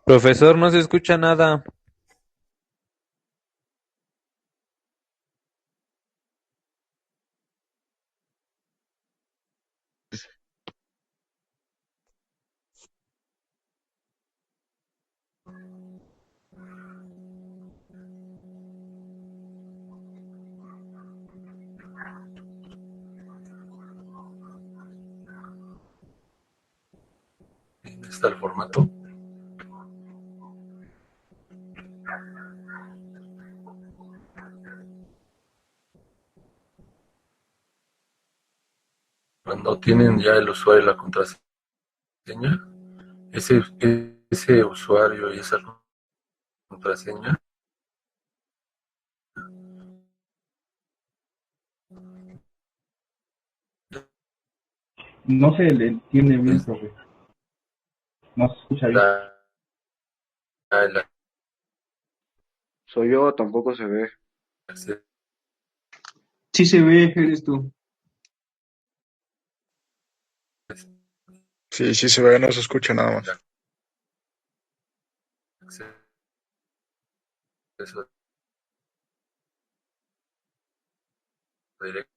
S5: Profesor, no se escucha nada.
S1: Está el formato. Cuando tienen ya el usuario y la contraseña, ese, ese usuario y esa contraseña
S2: No se le entiende bien,
S1: es
S2: profe. No se escucha bien.
S1: la, el
S3: Soy yo, tampoco se ve.
S1: acceso.
S4: Sí se ve, eres tú.
S3: Sí, sí se ve, no se escucha nada más.
S1: Acceso directo.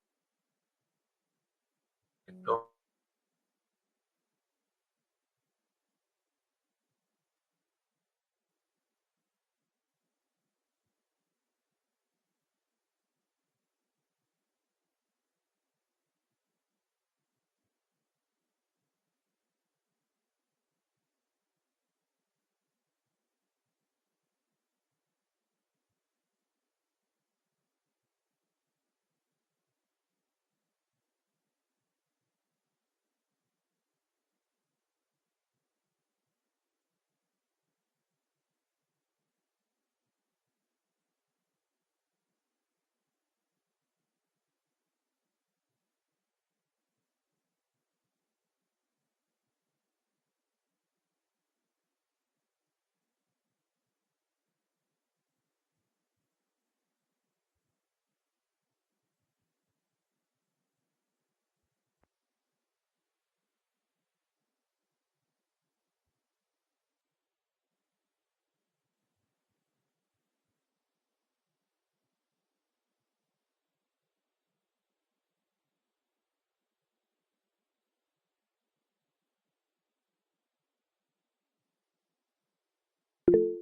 S2: Bye.